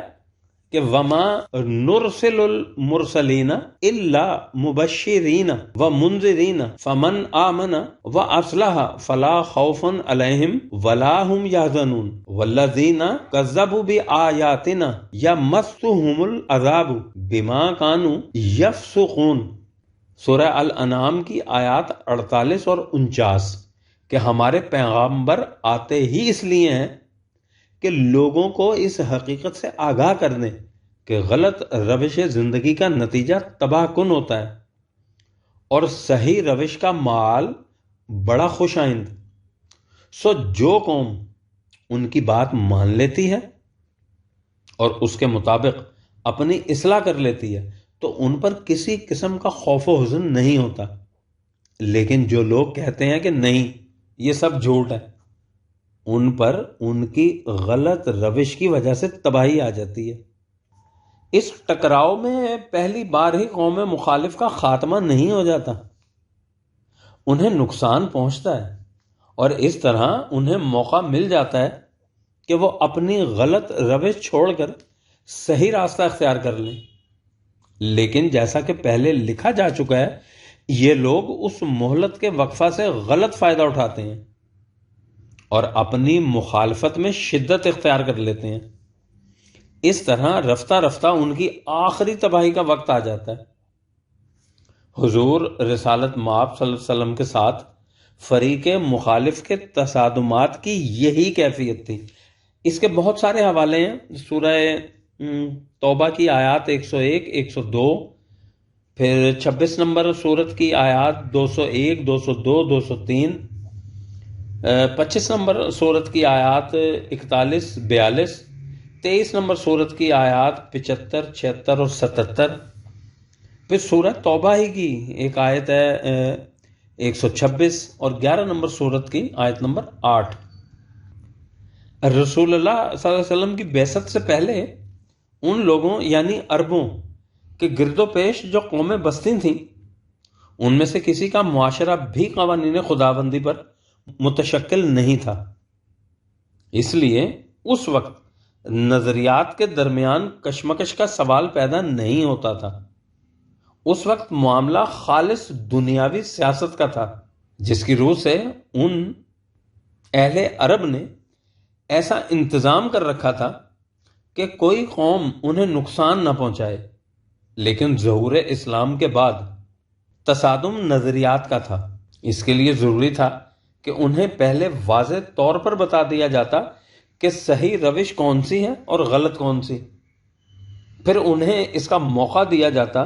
کہ وما نرسل المرسلین الا مبشرین ومنذرین فمن آمن واصلح فلا خوف علیہم ولا هم یحزنون والذین کذبوا بآیاتنا یمسهم العذاب بما كانوا یفسقون۔ سورہ الانعام کی آیات 48 اور 49 کہ ہمارے پیغامبر آتے ہی اس لیے ہیں کہ لوگوں کو اس حقیقت سے آگاہ کر دیں کہ غلط روش زندگی کا نتیجہ تباہ کن ہوتا ہے اور صحیح روش کا مآل بڑا خوش آئند۔ سو جو قوم ان کی بات مان لیتی ہے اور اس کے مطابق اپنی اصلاح کر لیتی ہے تو ان پر کسی قسم کا خوف و حزن نہیں ہوتا، لیکن جو لوگ کہتے ہیں کہ نہیں یہ سب جھوٹ ہے، ان پر ان کی غلط روش کی وجہ سے تباہی آ جاتی ہے۔ اس ٹکراؤ میں پہلی بار ہی قوم مخالف کا خاتمہ نہیں ہو جاتا، انہیں نقصان پہنچتا ہے اور اس طرح انہیں موقع مل جاتا ہے کہ وہ اپنی غلط روش چھوڑ کر صحیح راستہ اختیار کر لیں۔ لیکن جیسا کہ پہلے لکھا جا چکا ہے، یہ لوگ اس مہلت کے وقفہ سے غلط فائدہ اٹھاتے ہیں اور اپنی مخالفت میں شدت اختیار کر لیتے ہیں۔ اس طرح رفتہ رفتہ ان کی آخری تباہی کا وقت آ جاتا ہے۔ حضور رسالت مآب صلی اللہ علیہ وسلم کے ساتھ فریق مخالف کے تصادمات کی یہی کیفیت تھی۔ اس کے بہت سارے حوالے ہیں، سورہ توبہ کی آیات 101 102، پھر 26 نمبر سورت کی آیات 201 202 203، 25 نمبر سورت کی آیات 41 42، 23 نمبر سورت کی آیات 75 76 اور 77، پھر سورہ توبہ ہی کی ایک آیت ہے 126 اور 11 نمبر سورت کی آیت نمبر 8۔ رسول اللہ صلی اللہ علیہ وسلم کی بعثت سے پہلے ان لوگوں یعنی عربوں کے گرد و پیش جو قومیں بستی تھیں، ان میں سے کسی کا معاشرہ بھی قوانین خداوندی پر متشکل نہیں تھا۔ اس لیے اس وقت نظریات کے درمیان کشمکش کا سوال پیدا نہیں ہوتا تھا۔ اس وقت معاملہ خالص دنیاوی سیاست کا تھا، جس کی روح سے ان اہل عرب نے ایسا انتظام کر رکھا تھا کہ کوئی قوم انہیں نقصان نہ پہنچائے۔ لیکن ظہور اسلام کے بعد تصادم نظریات کا تھا، اس کے لیے ضروری تھا کہ انہیں پہلے واضح طور پر بتا دیا جاتا کہ صحیح روش کون سی ہے اور غلط کون سی، پھر انہیں اس کا موقع دیا جاتا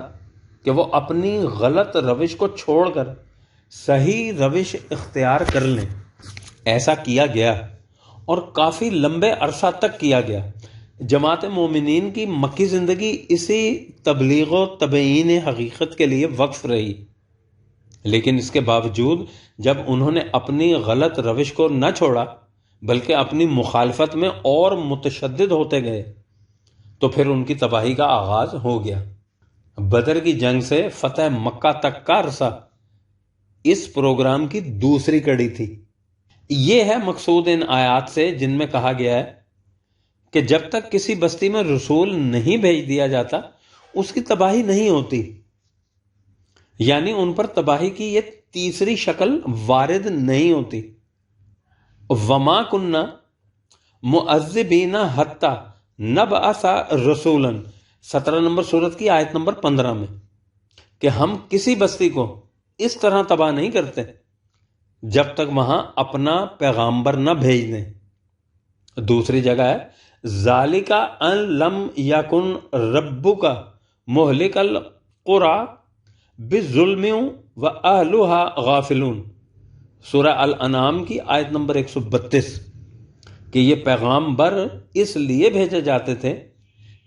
کہ وہ اپنی غلط روش کو چھوڑ کر صحیح روش اختیار کر لیں۔ ایسا کیا گیا اور کافی لمبے عرصہ تک کیا گیا۔ جماعت مومنین کی مکی زندگی اسی تبلیغ و تبیین حقیقت کے لیے وقف رہی، لیکن اس کے باوجود جب انہوں نے اپنی غلط روش کو نہ چھوڑا بلکہ اپنی مخالفت میں اور متشدد ہوتے گئے تو پھر ان کی تباہی کا آغاز ہو گیا۔ بدر کی جنگ سے فتح مکہ تک کا عرصہ اس پروگرام کی دوسری کڑی تھی۔ یہ ہے مقصود ان آیات سے جن میں کہا گیا ہے کہ جب تک کسی بستی میں رسول نہیں بھیج دیا جاتا اس کی تباہی نہیں ہوتی، یعنی ان پر تباہی کی یہ تیسری شکل وارد نہیں ہوتی۔ وما کننا معذبین حتی نبعث رسولا، 17 نمبر سورت کی آیت نمبر 15 میں، کہ ہم کسی بستی کو اس طرح تباہ نہیں کرتے جب تک وہاں اپنا پیغامبر نہ بھیج دیں۔ دوسری جگہ ہے ذالک ان لم یکن ربک مہلک القری بظلم واہلها غافلون، سورہ الانعام کی آیت نمبر 132، کہ یہ پیغامبر اس لیے بھیجے جاتے تھے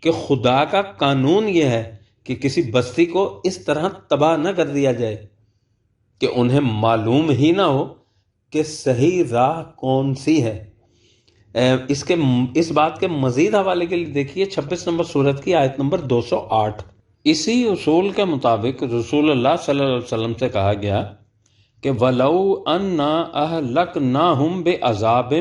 کہ خدا کا قانون یہ ہے کہ کسی بستی کو اس طرح تباہ نہ کر دیا جائے کہ انہیں معلوم ہی نہ ہو کہ صحیح راہ کون سی ہے۔ اس بات کے مزید حوالے کے لیے دیکھیے 26 نمبر سورت کی آیت نمبر 208۔ اسی اصول کے مطابق رسول اللہ صلی اللہ علیہ وسلم سے کہا گیا کہ وَلَوْ أَنَّا أَهْلَكْنَاهُمْ بِعَذَابٍ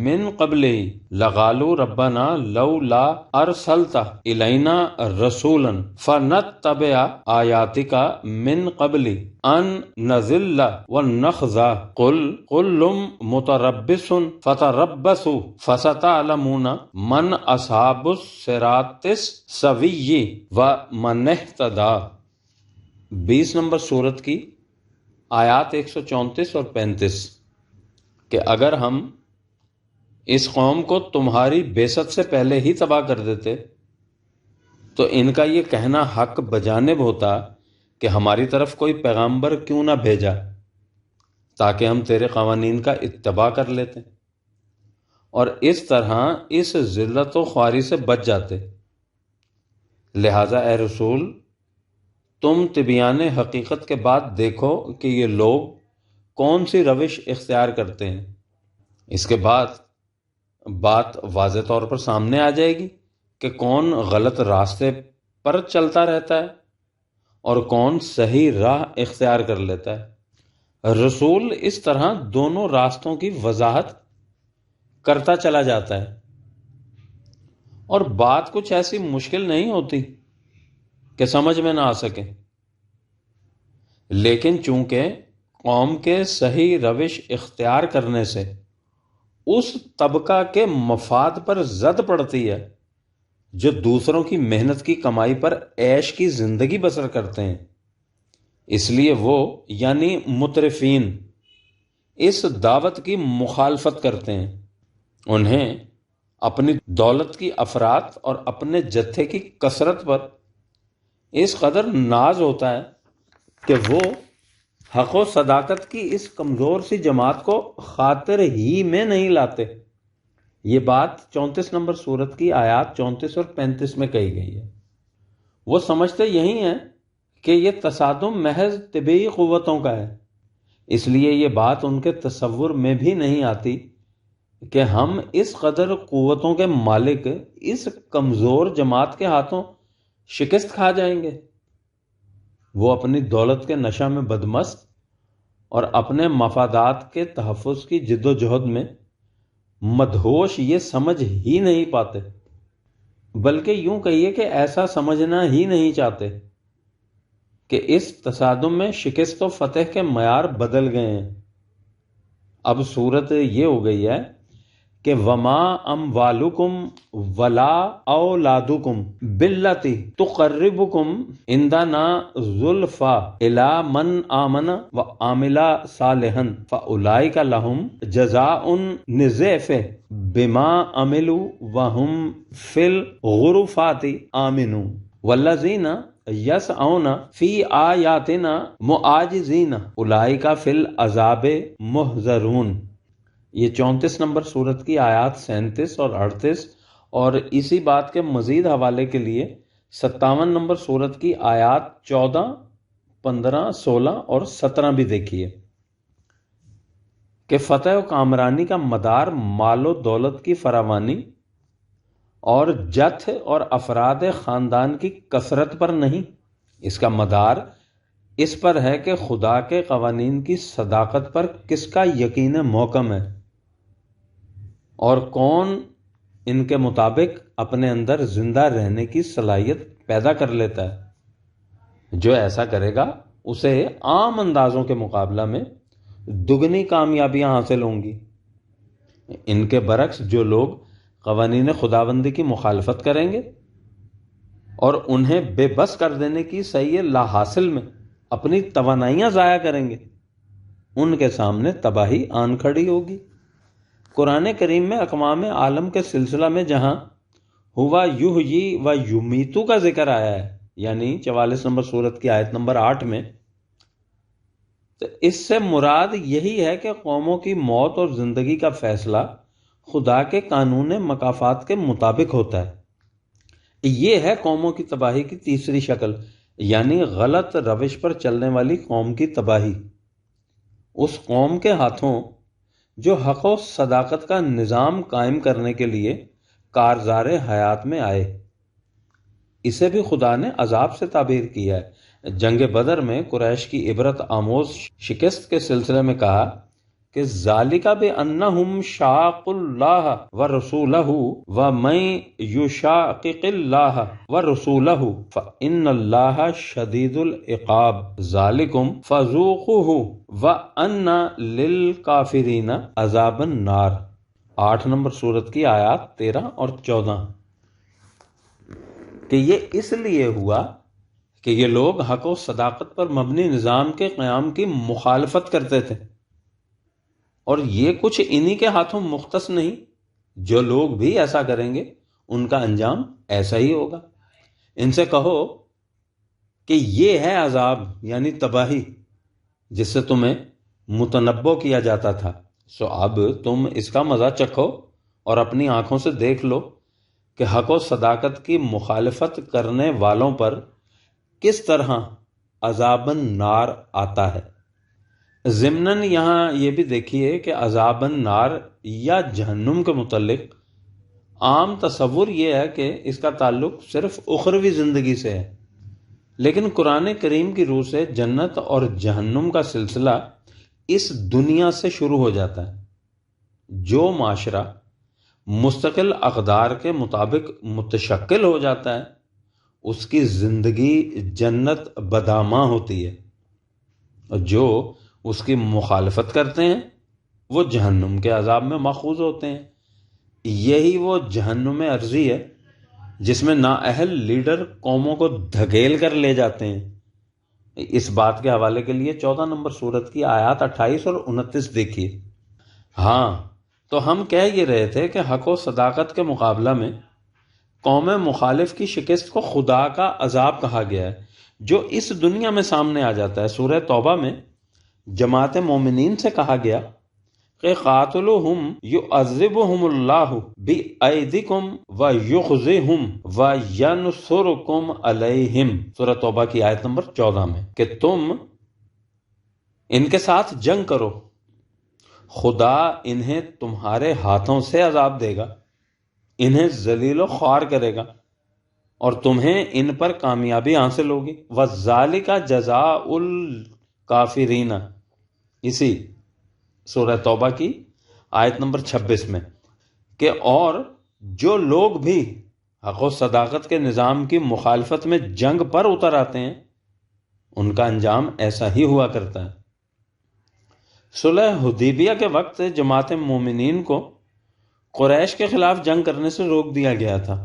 مِّن قَبْلِهِ لَقَالُوا رَبَّنَا لَوْلَا أَرْسَلْتَ إِلَيْنَا رَسُولًا فَنَتَّبِعَ آيَاتِكَ مِّن قَبْلِ أَن نَّذِلَّ وَنَخْزَىٰ قُلْ كُلٌّ مُّتَرَبِّصٌ فَتَرَبَّصُوا فَسَتَعْلَمُونَ مَنْ أَصْحَابُ الصِّرَاطِ السَّوِيِّ وَمَنِ اهْتَدَىٰ۔ 20 نمبر سورت کی آیات 134 اور 35 کہ اگر ہم اس قوم کو تمہاری بعثت سے پہلے ہی تباہ کر دیتے تو ان کا یہ کہنا حق بجانب ہوتا کہ ہماری طرف کوئی پیغمبر کیوں نہ بھیجا تاکہ ہم تیرے قوانین کا اتباع کر لیتے اور اس طرح اس ذلت و خواری سے بچ جاتے۔ لہذا اے رسول تم طبیان حقیقت کے بعد دیکھو کہ یہ لوگ کون سی روش اختیار کرتے ہیں۔ اس کے بعد بات واضح طور پر سامنے آ جائے گی کہ کون غلط راستے پر چلتا رہتا ہے اور کون صحیح راہ اختیار کر لیتا ہے۔ رسول اس طرح دونوں راستوں کی وضاحت کرتا چلا جاتا ہے اور بات کچھ ایسی مشکل نہیں ہوتی کہ سمجھ میں نہ آ سکے، لیکن چونکہ قوم کے صحیح روش اختیار کرنے سے اس طبقہ کے مفاد پر زد پڑتی ہے جو دوسروں کی محنت کی کمائی پر عیش کی زندگی بسر کرتے ہیں، اس لیے وہ یعنی مترفین اس دعوت کی مخالفت کرتے ہیں۔ انہیں اپنی دولت کی افراط اور اپنے جتھے کی کثرت پر اس قدر ناز ہوتا ہے کہ وہ حق و صداقت کی اس کمزور سی جماعت کو خاطر ہی میں نہیں لاتے۔ یہ بات 34 نمبر سورت کی آیات 34 اور 35 میں کہی گئی ہے۔ وہ سمجھتے یہی ہیں کہ یہ تصادم محض طبعی قوتوں کا ہے، اس لیے یہ بات ان کے تصور میں بھی نہیں آتی کہ ہم اس قدر قوتوں کے مالک اس کمزور جماعت کے ہاتھوں شکست کھا جائیں گے۔ وہ اپنی دولت کے نشہ میں بدمست اور اپنے مفادات کے تحفظ کی جد و جہد میں مدہوش یہ سمجھ ہی نہیں پاتے، بلکہ یوں کہیے کہ ایسا سمجھنا ہی نہیں چاہتے کہ اس تصادم میں شکست و فتح کے معیار بدل گئے ہیں۔ اب صورت یہ ہو گئی ہے کہ وما اموالکم ولا اولادکم باللتی تقربکم عندنا زلفا الی من آمن وعمل صالحا فاولئک لهم جزاء الضعف بما عملوا وهم فی الغرفات آمنون والذین یسعون فی آیاتنا معاجزین اولئک فی العذاب محضرون۔ یہ 34 نمبر سورت کی آیات 37 اور 38 اور اسی بات کے مزید حوالے کے لیے 57 نمبر سورت کی آیات 14، 15، 16 اور 17 بھی دیکھیے کہ فتح و کامرانی کا مدار مال و دولت کی فراوانی اور جتھ اور افراد خاندان کی کثرت پر نہیں، اس کا مدار اس پر ہے کہ خدا کے قوانین کی صداقت پر کس کا یقین محکم ہے اور کون ان کے مطابق اپنے اندر زندہ رہنے کی صلاحیت پیدا کر لیتا ہے۔ جو ایسا کرے گا اسے عام اندازوں کے مقابلہ میں دگنی کامیابیاں حاصل ہوں گی۔ ان کے برعکس جو لوگ قوانین خداوندی کی مخالفت کریں گے اور انہیں بے بس کر دینے کی سعی لا حاصل میں اپنی توانائیاں ضائع کریں گے، ان کے سامنے تباہی آن کھڑی ہوگی۔ قرآن کریم میں اقوام عالم کے سلسلہ میں جہاں ہوا یحیی و یمیتو کا ذکر آیا ہے، یعنی 44 نمبر سورت کی آیت نمبر 8 میں، تو اس سے مراد یہی ہے کہ قوموں کی موت اور زندگی کا فیصلہ خدا کے قانون مکافات کے مطابق ہوتا ہے۔ یہ ہے قوموں کی تباہی کی تیسری شکل، یعنی غلط روش پر چلنے والی قوم کی تباہی۔ اس قوم کے ہاتھوں جو حق و صداقت کا نظام قائم کرنے کے لیے کارزار حیات میں آئے، اسے بھی خدا نے عذاب سے تعبیر کیا ہے۔ جنگ بدر میں قریش کی عبرت آموز شکست کے سلسلے میں کہا کہ ذالک بأنہم شاقوا اللہ ورسولہ ومن یشاقق اللہ ورسولہ فإن اللہ شدید العقاب ذالکم فذوقوہ وأن للکافرین عذاب النار۔ 8 نمبر سورت کی آیات 13 اور 14 کہ یہ اس لیے ہوا کہ یہ لوگ حق و صداقت پر مبنی نظام کے قیام کی مخالفت کرتے تھے، اور یہ کچھ انہی کے ہاتھوں مختص نہیں، جو لوگ بھی ایسا کریں گے ان کا انجام ایسا ہی ہوگا۔ ان سے کہو کہ یہ ہے عذاب یعنی تباہی جس سے تمہیں متنبع کیا جاتا تھا، سو اب تم اس کا مزہ چکھو اور اپنی آنکھوں سے دیکھ لو کہ حق و صداقت کی مخالفت کرنے والوں پر کس طرح عذاب النار آتا ہے۔ ضمناً یہاں یہ بھی دیکھیے کہ عذاب النار یا جہنم کے متعلق عام تصور یہ ہے کہ اس کا تعلق صرف اخروی زندگی سے ہے، لیکن قرآن کریم کی روح سے جنت اور جہنم کا سلسلہ اس دنیا سے شروع ہو جاتا ہے۔ جو معاشرہ مستقل اقدار کے مطابق متشکل ہو جاتا ہے اس کی زندگی جنت بداماں ہوتی ہے، اور جو اس کی مخالفت کرتے ہیں وہ جہنم کے عذاب میں ماخوذ ہوتے ہیں۔ یہی وہ جہنم ارضی ہے جس میں نااہل لیڈر قوموں کو دھکیل کر لے جاتے ہیں۔ اس بات کے حوالے کے لیے 14 نمبر سورت کی آیات 28 اور 29 دیکھیے۔ ہاں تو ہم کہہ یہ رہے تھے کہ حق و صداقت کے مقابلہ میں قوم مخالف کی شکست کو خدا کا عذاب کہا گیا ہے، جو اس دنیا میں سامنے آ جاتا ہے۔ سورہ توبہ میں جماعت مومنین سے کہا گیا کہ قاتلوہم یعذبہم اللہ بایدیکم ویخزیہم وینصرکم علیہم، سورہ توبہ کی آیت نمبر 14 میں، کہ تم ان کے ساتھ جنگ کرو، خدا انہیں تمہارے ہاتھوں سے عذاب دے گا، انہیں ذلیل و خوار کرے گا، اور تمہیں ان پر کامیابی حاصل ہوگی۔ وَذَلِكَ جَزَاءُ الْكَافِرِينَ، اسی سورہ توبہ کی آیت نمبر 26 میں، کہ اور جو لوگ بھی حق و صداقت کے نظام کی مخالفت میں جنگ پر اتر آتے ہیں ان کا انجام ایسا ہی ہوا کرتا ہے۔ صلح حدیبیہ کے وقت جماعت مومنین کو قریش کے خلاف جنگ کرنے سے روک دیا گیا تھا۔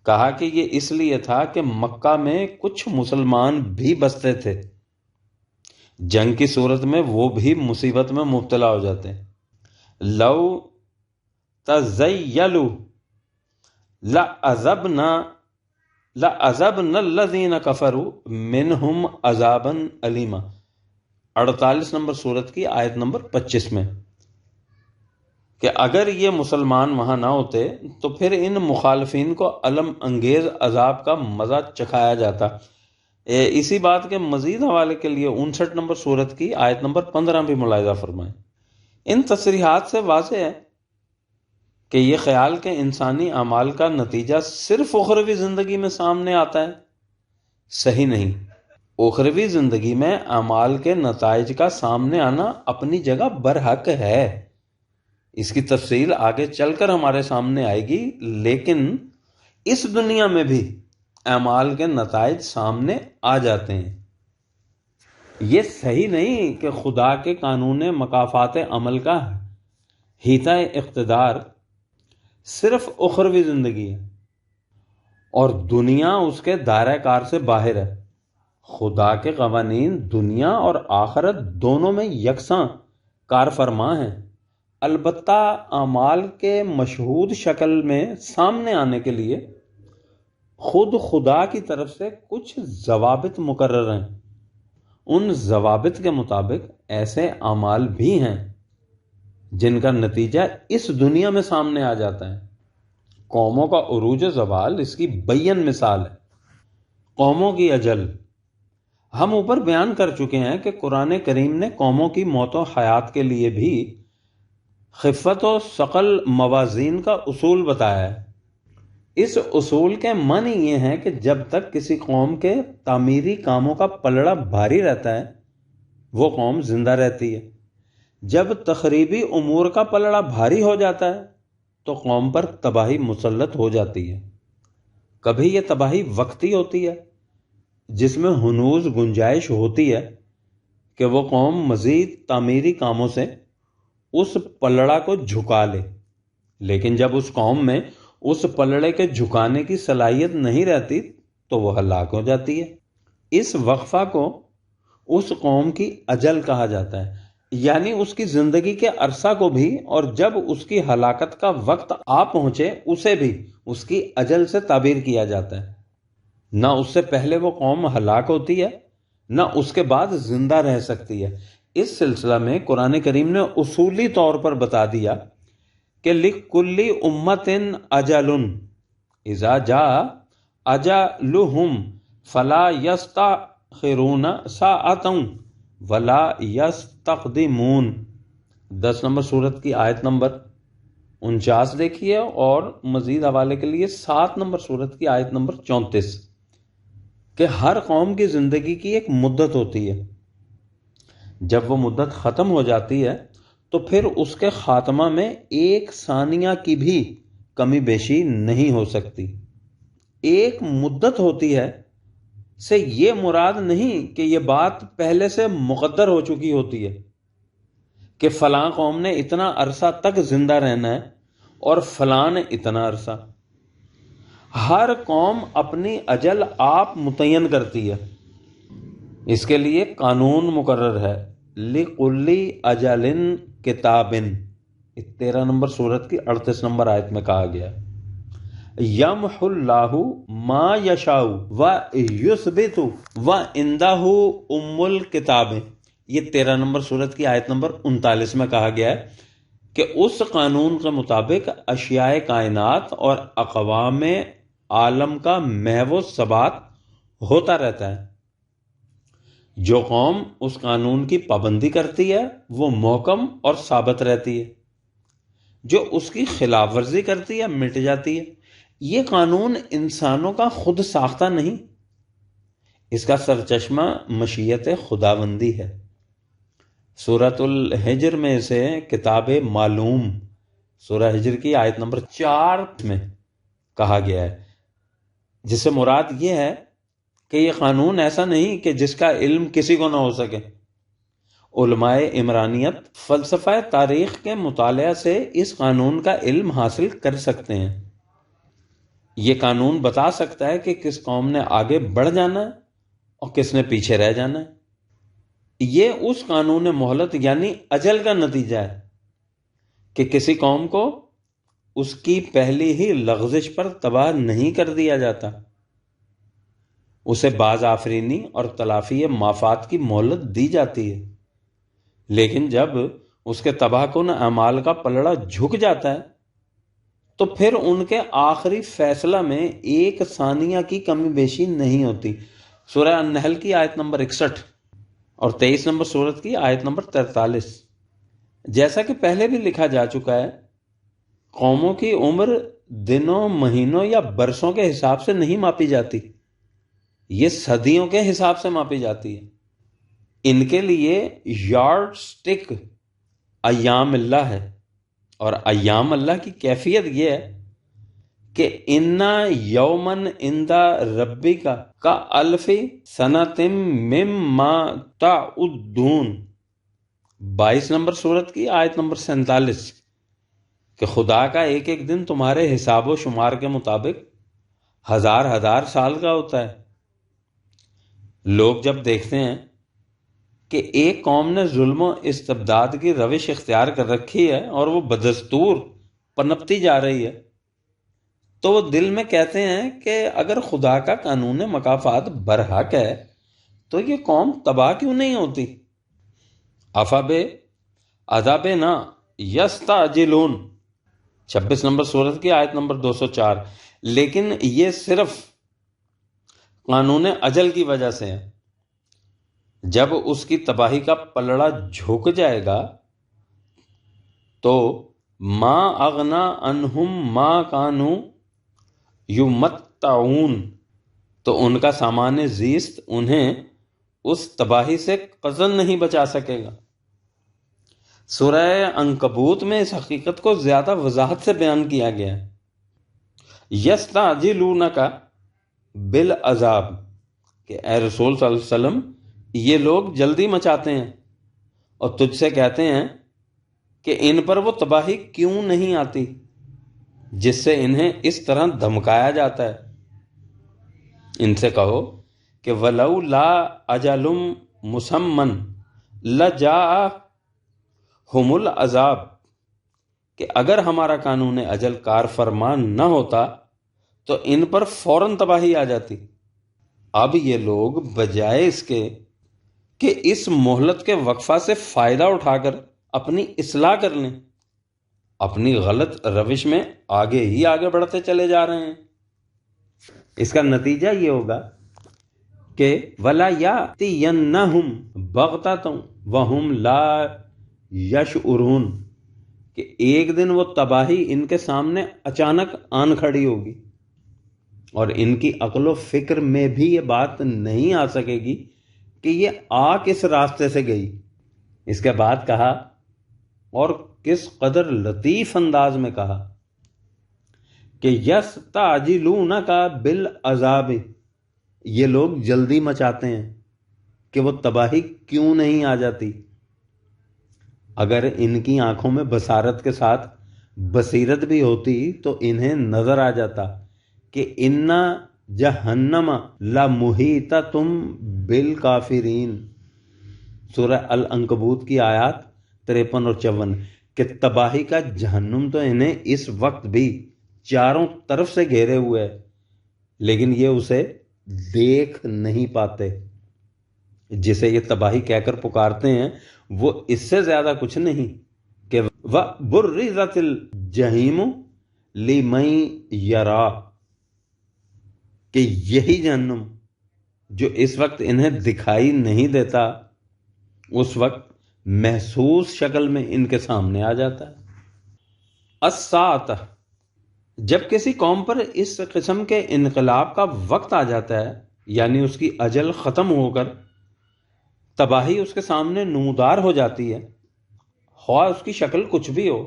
کہا کہ یہ اس لیے تھا کہ مکہ میں کچھ مسلمان بھی بستے تھے، جنگ کی صورت میں وہ بھی مصیبت میں مبتلا ہو جاتے ہیں۔ لو تزیلوا لعذبنا الذین کفروا منہم عذابا علیما، 48 نمبر سورت کی آیت نمبر 25 میں، کہ اگر یہ مسلمان وہاں نہ ہوتے تو پھر ان مخالفین کو الم انگیز عذاب کا مزہ چکھایا جاتا۔ اسی بات کے مزید حوالے کے لیے 59 نمبر سورت کی آیت نمبر 15 بھی ملاحظہ فرمائیں۔ ان تصریحات سے واضح ہے کہ یہ خیال کہ انسانی اعمال کا نتیجہ صرف اخروی زندگی میں سامنے آتا ہے صحیح نہیں۔ اخروی زندگی میں اعمال کے نتائج کا سامنے آنا اپنی جگہ برحق ہے، اس کی تفصیل آگے چل کر ہمارے سامنے آئے گی، لیکن اس دنیا میں بھی اعمال کے نتائج سامنے آ جاتے ہیں۔ یہ صحیح نہیں کہ خدا کے قانون مکافات عمل کا حیطہ اقتدار صرف اخروی زندگی ہے اور دنیا اس کے دائرہ کار سے باہر ہے۔ خدا کے قوانین دنیا اور آخرت دونوں میں یکساں کار فرما ہیں، البتہ اعمال کے مشہود شکل میں سامنے آنے کے لیے خود خدا کی طرف سے کچھ ضوابط مقرر ہیں۔ ان ضوابط کے مطابق ایسے اعمال بھی ہیں جن کا نتیجہ اس دنیا میں سامنے آ جاتا ہے۔ قوموں کا عروج و زوال اس کی بین مثال ہے۔ قوموں کی اجل، ہم اوپر بیان کر چکے ہیں کہ قرآن کریم نے قوموں کی موت و حیات کے لیے بھی خفت و ثقل موازین کا اصول بتایا ہے۔ اس اصول کے معنی یہ ہیں کہ جب تک کسی قوم کے تعمیری کاموں کا پلڑا بھاری رہتا ہے وہ قوم زندہ رہتی ہے، جب تخریبی امور کا پلڑا بھاری ہو جاتا ہے تو قوم پر تباہی مسلط ہو جاتی ہے۔ کبھی یہ تباہی وقتی ہوتی ہے جس میں ہنوز گنجائش ہوتی ہے کہ وہ قوم مزید تعمیری کاموں سے اس پلڑا کو جھکا لے، لیکن جب اس قوم میں اس پلڑے کے جھکانے کی صلاحیت نہیں رہتی تو وہ ہلاک ہو جاتی ہے۔ اس وقفہ کو اس قوم کی اجل کہا جاتا ہے، یعنی اس کی زندگی کے عرصہ کو بھی، اور جب اس کی ہلاکت کا وقت آ پہنچے اسے بھی اس کی اجل سے تعبیر کیا جاتا ہے۔ نہ اس سے پہلے وہ قوم ہلاک ہوتی ہے نہ اس کے بعد زندہ رہ سکتی ہے۔ اس سلسلہ میں قرآن کریم نے اصولی طور پر بتا دیا کہ لِكُلِّ أُمَّةٍ أَجَلٌ إِذَا جَاءَ أَجَلُهُمْ فَلَا يَسْتَأْخِرُونَ سَاعَةً وَلَا يَسْتَقْدِمُونَ۔ 10 نمبر سورت کی آیت نمبر 49 دیکھیے، اور مزید حوالے کے لیے 7 نمبر سورت کی آیت نمبر 34، کہ ہر قوم کی زندگی کی ایک مدت ہوتی ہے، جب وہ مدت ختم ہو جاتی ہے تو پھر اس کے خاتمہ میں ایک ثانیہ کی بھی کمی بیشی نہیں ہو سکتی۔ ایک مدت ہوتی ہے سے یہ مراد نہیں کہ یہ بات پہلے سے مقدر ہو چکی ہوتی ہے کہ فلاں قوم نے اتنا عرصہ تک زندہ رہنا ہے اور فلاں نے اتنا عرصہ۔ ہر قوم اپنی اجل آپ متعین کرتی ہے، اس کے لیے قانون مقرر ہے۔ لِكُلِّ أَجَلٍ كِتَابٍ 13 نمبر سورت کی 38 نمبر آیت میں کہا گیا ہے يَمْحُ اللَّهُ مَا يَشَاءُ وَيُثْبِتُ وَعِندَهُ أُمُّ الْكِتَابِ، یہ 13 نمبر سورت کی آیت نمبر 39 میں کہا گیا ہے کہ اس قانون کے مطابق اشیاء کائنات اور اقوام عالم کا محو ثبات ہوتا رہتا ہے۔ جو قوم اس قانون کی پابندی کرتی ہے وہ محکم اور ثابت رہتی ہے، جو اس کی خلاف ورزی کرتی ہے مٹ جاتی ہے۔ یہ قانون انسانوں کا خود ساختہ نہیں، اس کا سرچشمہ مشیت خداوندی ہے۔ سورۃ الحجر میں سے کتاب معلوم، سورہ حجر کی آیت نمبر 4 میں کہا گیا ہے، جس سے مراد یہ ہے کہ یہ قانون ایسا نہیں کہ جس کا علم کسی کو نہ ہو سکے۔ علماء عمرانیت فلسفہ تاریخ کے مطالعہ سے اس قانون کا علم حاصل کر سکتے ہیں۔ یہ قانون بتا سکتا ہے کہ کس قوم نے آگے بڑھ جانا ہے اور کس نے پیچھے رہ جانا ہے۔ یہ اس قانون مہلت یعنی اجل کا نتیجہ ہے کہ کسی قوم کو اس کی پہلی ہی لغزش پر تباہ نہیں کر دیا جاتا، اسے باز آفرینی اور تلافی مافات کی مہلت دی جاتی ہے، لیکن جب اس کے تباہ کن اعمال کا پلڑا جھک جاتا ہے تو پھر ان کے آخری فیصلہ میں ایک ثانیہ کی کمی بیشی نہیں ہوتی۔ سورہ النحل کی آیت نمبر 61 اور 23 نمبر سورت کی آیت نمبر 43۔ جیسا کہ پہلے بھی لکھا جا چکا ہے، قوموں کی عمر دنوں، مہینوں یا برسوں کے حساب سے نہیں ماپی جاتی، یہ صدیوں کے حساب سے ماپی جاتی ہے۔ ان کے لیے یارڈ سٹک ایام اللہ ہے، اور ایام اللہ کی کیفیت یہ ہے کہ اِنَّ یومن عند ربک کا الف سنۃ مما تعدون، 22 نمبر سورت کی آیت نمبر 47، کہ خدا کا ایک ایک دن تمہارے حساب و شمار کے مطابق ہزار سال کا ہوتا ہے۔ لوگ جب دیکھتے ہیں کہ ایک قوم نے ظلم و استبداد کی روش اختیار کر رکھی ہے اور وہ بدستور پنپتی جا رہی ہے تو وہ دل میں کہتے ہیں کہ اگر خدا کا قانون مکافات برحق ہے تو یہ قوم تباہ کیوں نہیں ہوتی؟ افب عذابنا یستعجلون، 26 نمبر سورت کی آیت نمبر 204۔ لیکن یہ صرف قانون اجل کی وجہ سے ہے۔ جب اس کی تباہی کا پلڑا جھک جائے گا تو ما اغنا عنہم ما کانوا یمتعون، تو ان کا سامان زیست انہیں اس تباہی سے قطعاً نہیں بچا سکے گا۔ سورہ عنکبوت میں اس حقیقت کو زیادہ وضاحت سے بیان کیا گیا ہے۔ یستعجلونک بالعذاب، کہ اے رسول صلی اللہ علیہ وسلم یہ لوگ جلدی مچاتے ہیں اور تجھ سے کہتے ہیں کہ ان پر وہ تباہی کیوں نہیں آتی جس سے انہیں اس طرح دھمکایا جاتا ہے۔ ان سے کہو کہ وَلَوْلَا أَجَلٌ مُّسَمًّى لَجَاءَهُمُ الْعَذَابُ، کہ اگر ہمارا قانون اجل کار فرمان نہ ہوتا تو ان پر فوراً تباہی آ جاتی۔ اب یہ لوگ بجائے اس کے کہ اس مہلت کے وقفہ سے فائدہ اٹھا کر اپنی اصلاح کر لیں، اپنی غلط روش میں آگے ہی آگے بڑھتے چلے جا رہے ہیں۔ اس کا نتیجہ یہ ہوگا کہ وَلَا يَأْتِيَنَّهُمْ بَغْتَةً وَهُمْ لَا يَشْعُرُونَ، کہ ایک دن وہ تباہی ان کے سامنے اچانک آن کھڑی ہوگی اور ان کی عقل و فکر میں بھی یہ بات نہیں آ سکے گی کہ یہ آ کس راستے سے گئی۔ اس کے بعد کہا، اور کس قدر لطیف انداز میں کہا، کہ یستعجلونک بالعذاب، یہ لوگ جلدی مچاتے ہیں کہ وہ تباہی کیوں نہیں آ جاتی۔ اگر ان کی آنکھوں میں بصارت کے ساتھ بصیرت بھی ہوتی تو انہیں نظر آ جاتا کہ ان جہنم لمحیطۃ بالکافرین، سورہ العنکبوت کی آیات 53 اور 54، کہ تباہی کا جہنم تو انہیں اس وقت بھی چاروں طرف سے گھیرے ہوئے ہے، لیکن یہ اسے دیکھ نہیں پاتے۔ جسے یہ تباہی کہہ کر پکارتے ہیں وہ اس سے زیادہ کچھ نہیں کہ وَبُرِّزَتِ الْجَحِیمُ لِمَن یَرَا، کہ یہی جہنم جو اس وقت انہیں دکھائی نہیں دیتا اس وقت محسوس شکل میں ان کے سامنے آ جاتا ہے۔ الساعۃ، جب کسی قوم پر اس قسم کے انقلاب کا وقت آ جاتا ہے، یعنی اس کی اجل ختم ہو کر تباہی اس کے سامنے نمودار ہو جاتی ہے، خواہ اس کی شکل کچھ بھی ہو،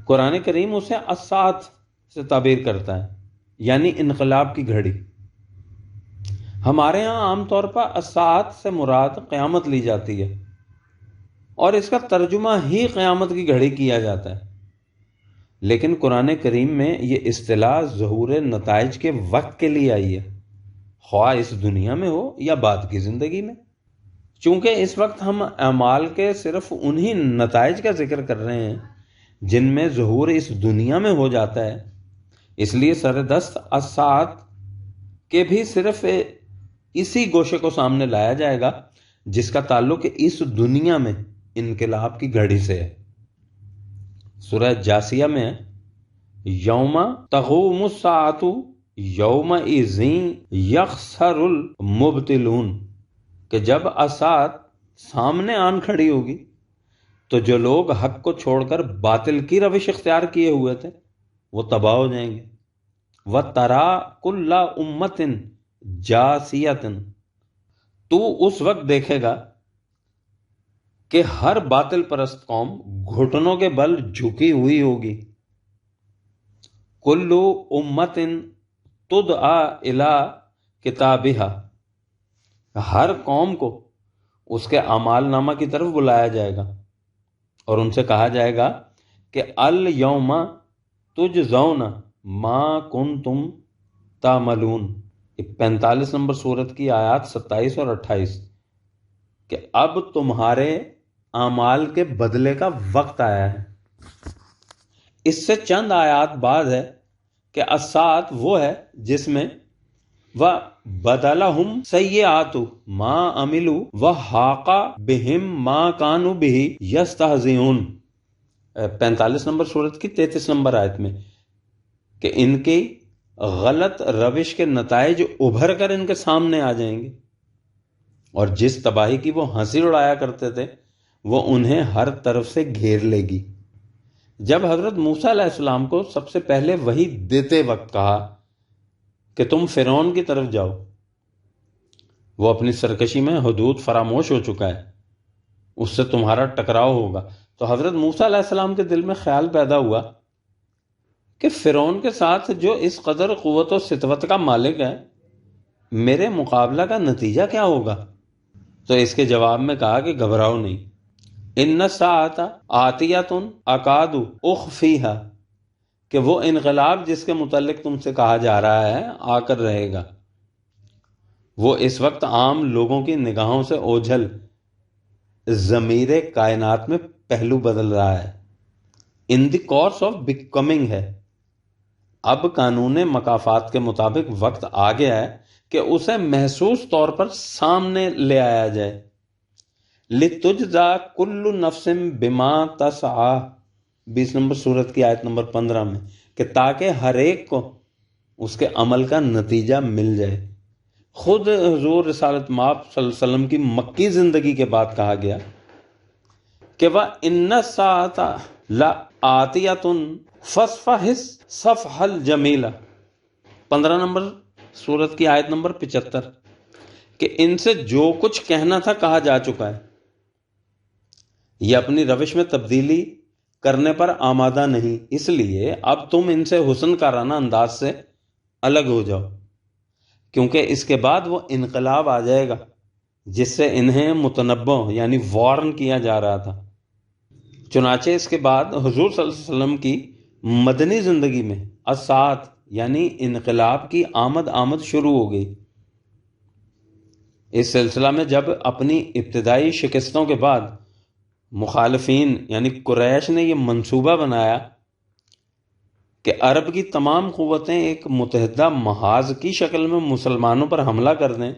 قرآن کریم اسے الساعۃ سے تعبیر کرتا ہے، یعنی انقلاب کی گھڑی۔ ہمارے ہاں عام طور پر الساعۃ سے مراد قیامت لی جاتی ہے اور اس کا ترجمہ ہی قیامت کی گھڑی کیا جاتا ہے، لیکن قرآن کریم میں یہ اصطلاح ظہور نتائج کے وقت کے لیے آئی ہے، خواہ اس دنیا میں ہو یا بعد کی زندگی میں۔ چونکہ اس وقت ہم اعمال کے صرف انہی نتائج کا ذکر کر رہے ہیں جن میں ظہور اس دنیا میں ہو جاتا ہے، اس لیے سر دست الساعۃ کے بھی صرف اسی گوشے کو سامنے لایا جائے گا جس کا تعلق اس دنیا میں انقلاب کی گھڑی سے ہے۔ سورہ جاسیہ میں یوم تقوم الساعۃ یومئذ یخسر المبطلون، کہ جب الساعۃ سامنے آن کھڑی ہوگی تو جو لوگ حق کو چھوڑ کر باطل کی روش اختیار کیے ہوئے تھے وہ تباہ ہو جائیں گے۔ وَتَرَى كُلَّ أُمَّةٍ جَاثِيَةً، تو اس وقت دیکھے گا کہ ہر باطل پرست قوم گھٹنوں کے بل جھکی ہوئی ہوگی۔ كُلُّ أُمَّةٍ تُدْعَى إِلَى كِتَابِهَا، ہر قوم کو اس کے اعمال نامہ کی طرف بلایا جائے گا اور ان سے کہا جائے گا کہ اليوم تجزون ما کنتم تعملون، 45 نمبر سورت کی آیات 27 اور 28، کہ اب تمہارے اعمال کے بدلے کا وقت آیا ہے۔ اس سے چند آیات بعد ہے کہ الساعۃ وہ ہے جس میں وَبَدَلَهُمْ سَيِّئَاتُ مَا عَمِلُوا وَحَاقَ بِهِمْ مَا كَانُوا بِهِ يَسْتَهْزِئُونَ، 45 نمبر سورت کی 33 نمبر آیت میں، کہ ان کی غلط روش کے نتائج ابھر کر ان کے سامنے آ جائیں گے اور جس تباہی کی وہ ہنسی اڑایا کرتے تھے وہ انہیں ہر طرف سے گھیر لے گی۔ جب حضرت موسیٰ علیہ السلام کو سب سے پہلے وحی دیتے وقت کہا کہ تم فرعون کی طرف جاؤ، وہ اپنی سرکشی میں حدود فراموش ہو چکا ہے، اس سے تمہارا ٹکراؤ ہوگا، تو حضرت موسیٰ علیہ السلام کے دل میں خیال پیدا ہوا کہ فرعون کے ساتھ جو اس قدر قوت و سطوت کا مالک ہے، میرے مقابلہ کا نتیجہ کیا ہوگا؟ تو اس کے جواب میں کہا کہ گھبراؤ نہیں، ان الساعۃ آتیۃ اکاد اخفیھا، کہ وہ انقلاب جس کے متعلق تم سے کہا جا رہا ہے آ کر رہے گا، وہ اس وقت عام لوگوں کی نگاہوں سے اوجھل ضمیر کائنات میں پہلو بدل رہا ہے، ان دی کورس آف بیکمنگ ہے۔ اب قانون مکافات کے مطابق وقت آ گیا ہے کہ اسے محسوس طور پر سامنے لے آیا جائے، لِتُجْزَىٰ كُلُّ نَفْسٍ بِمَا تَسْعَىٰ، 20 نمبر سورت کی آیت نمبر 15 میں، کہ تاکہ ہر ایک کو اس کے عمل کا نتیجہ مل جائے۔ خود حضور رسالت مآب صلی اللہ علیہ وسلم کی مکی زندگی کے بعد کہا گیا کہ وَإِنَّ السَّاعَةَ لَآتِيَةٌ فَاصْفَحِ الصَّفْحَ الْجَمِيلَ، 15 نمبر سورت کی آیت نمبر 75، کہ ان سے جو کچھ کہنا تھا کہا جا چکا ہے، یہ اپنی روش میں تبدیلی کرنے پر آمادہ نہیں، اس لیے اب تم ان سے حسن کارانہ انداز سے الگ ہو جاؤ، کیونکہ اس کے بعد وہ انقلاب آ جائے گا جس سے انہیں متنبہ یعنی وارن کیا جا رہا تھا۔ چنانچہ اس کے بعد حضور صلی اللہ علیہ وسلم کی مدنی زندگی میں الساعت یعنی انقلاب کی آمد شروع ہو گئی۔ اس سلسلہ میں جب اپنی ابتدائی شکستوں کے بعد مخالفین یعنی قریش نے یہ منصوبہ بنایا کہ عرب کی تمام قوتیں ایک متحدہ محاذ کی شکل میں مسلمانوں پر حملہ کر دیں،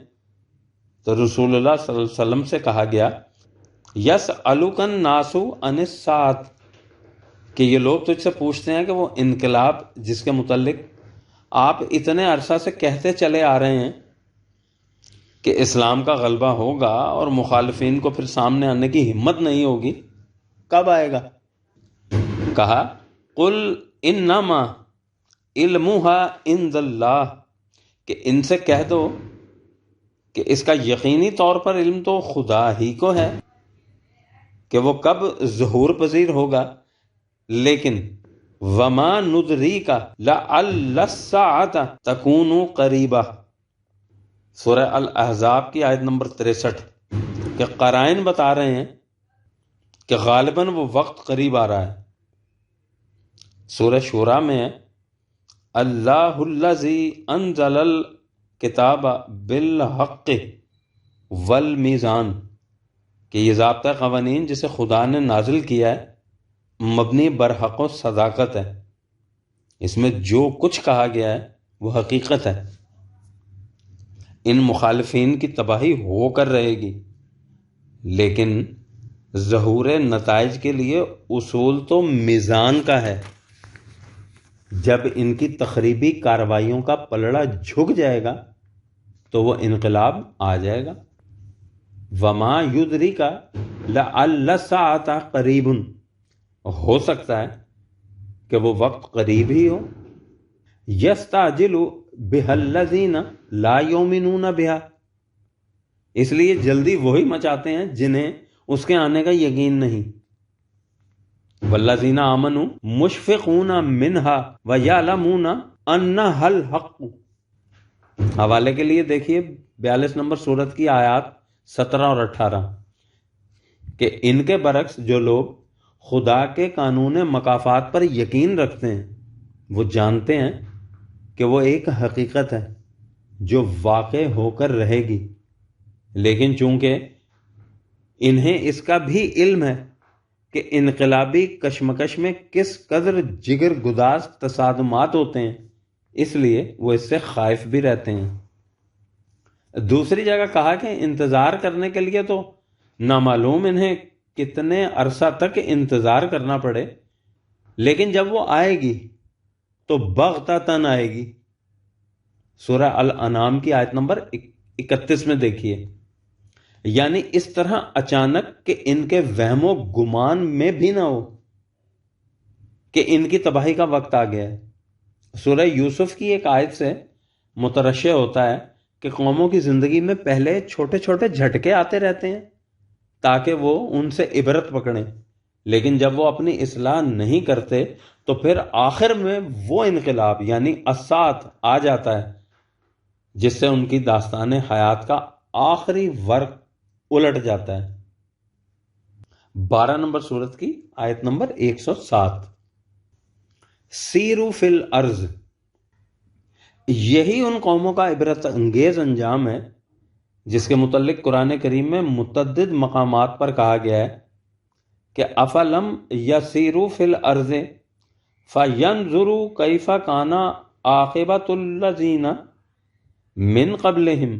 تو رسول اللہ صلی اللہ علیہ وسلم سے کہا گیا یسألک الناس عن الساعۃ، کہ یہ لوگ تجھ سے پوچھتے ہیں کہ وہ انقلاب جس کے متعلق آپ اتنے عرصہ سے کہتے چلے آ رہے ہیں کہ اسلام کا غلبہ ہوگا اور مخالفین کو پھر سامنے آنے کی ہمت نہیں ہوگی، کب آئے گا؟ کہا قل انما علمها عند اللہ، کہ ان سے کہہ دو کہ اس کا یقینی طور پر علم تو خدا ہی کو ہے کہ وہ کب ظہور پذیر ہوگا، لیکن وما ندریک لعل الساعۃ تکون قریبہ، سورہ الاحزاب کی آیت نمبر 63، کہ قرائن بتا رہے ہیں کہ غالباً وہ وقت قریب آ رہا ہے۔ سورہ شورى میں ہے اللہ الذی انزل الکتاب بالحق والمیزان، کہ یہ ضابطہ قوانین جسے خدا نے نازل کیا ہے مبنی برحق و صداقت ہے، اس میں جو کچھ کہا گیا ہے وہ حقیقت ہے۔ ان مخالفین کی تباہی ہو کر رہے گی، لیکن ظہور نتائج کے لیے اصول تو میزان کا ہے۔ جب ان کی تخریبی کارروائیوں کا پلڑا جھک جائے گا تو وہ انقلاب آ جائے گا۔ وما یدریک لعل الساعۃ قریب، ہو سکتا ہے کہ وہ وقت قریب ہی ہو۔ یستعجل بها الذین لا یؤمنون بها، اس لیے جلدی وہی مچاتے ہیں جنہیں اس کے آنے کا یقین نہیں۔ والذین آمنوا مشفقون منها ویعلمون انھا الحق، حوالے کے لیے دیکھیے 42 نمبر سورت کی آیات 17 اور 18، کہ ان کے برعکس جو لوگ خدا کے قانون مکافات پر یقین رکھتے ہیں وہ جانتے ہیں کہ وہ ایک حقیقت ہے جو واقع ہو کر رہے گی، لیکن چونکہ انہیں اس کا بھی علم ہے کہ انقلابی کشمکش میں کس قدر جگر گداز تصادمات ہوتے ہیں، اس لیے وہ اس سے خائف بھی رہتے ہیں۔ دوسری جگہ کہا کہ انتظار کرنے کے لیے تو نامعلوم انہیں کتنے عرصہ تک انتظار کرنا پڑے، لیکن جب وہ آئے گی تو بغتتاً آئے گی۔ سورہ الانعام کی آیت نمبر 31 میں دیکھیے، یعنی اس طرح اچانک کہ ان کے وہم و گمان میں بھی نہ ہو۔ کہ ان کی تباہی کا وقت آ گیا ہے۔ سورہ یوسف کی ایک آیت سے مترشح ہوتا ہے کہ قوموں کی زندگی میں پہلے چھوٹے چھوٹے جھٹکے آتے رہتے ہیں تاکہ وہ ان سے عبرت پکڑیں، لیکن جب وہ اپنی اصلاح نہیں کرتے تو پھر آخر میں وہ انقلاب یعنی الساعۃ آ جاتا ہے جس سے ان کی داستان حیات کا آخری ورق الٹ جاتا ہے۔ 12 نمبر سورت کی آیت نمبر 107، سیرو فی الارض، یہی ان قوموں کا عبرت انگیز انجام ہے جس کے متعلق قرآن کریم میں متعدد مقامات پر کہا گیا ہے کہ افلم یسیروا فی الارض فینظروا کیف کان عاقبۃ الذین من قبلہم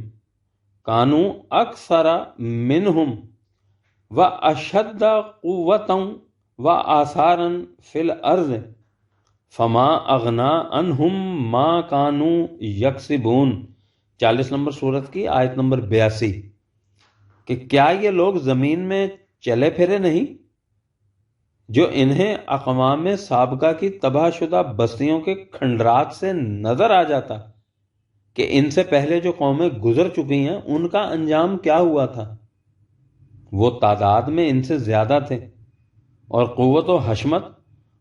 کانوا اکثر منہم واشد قوۃ وآثارا فی الارض فما اغنا عنہم ما کانوا یکسبون۔ 40 نمبر سورت کی آیت نمبر 82، کہ کیا یہ لوگ زمین میں چلے پھرے نہیں جو انہیں اقوام سابقہ کی تباہ شدہ بستیوں کے کھنڈرات سے نظر آ جاتا کہ ان سے پہلے جو قومیں گزر چکی ہیں ان کا انجام کیا ہوا تھا۔ وہ تعداد میں ان سے زیادہ تھے اور قوت و حشمت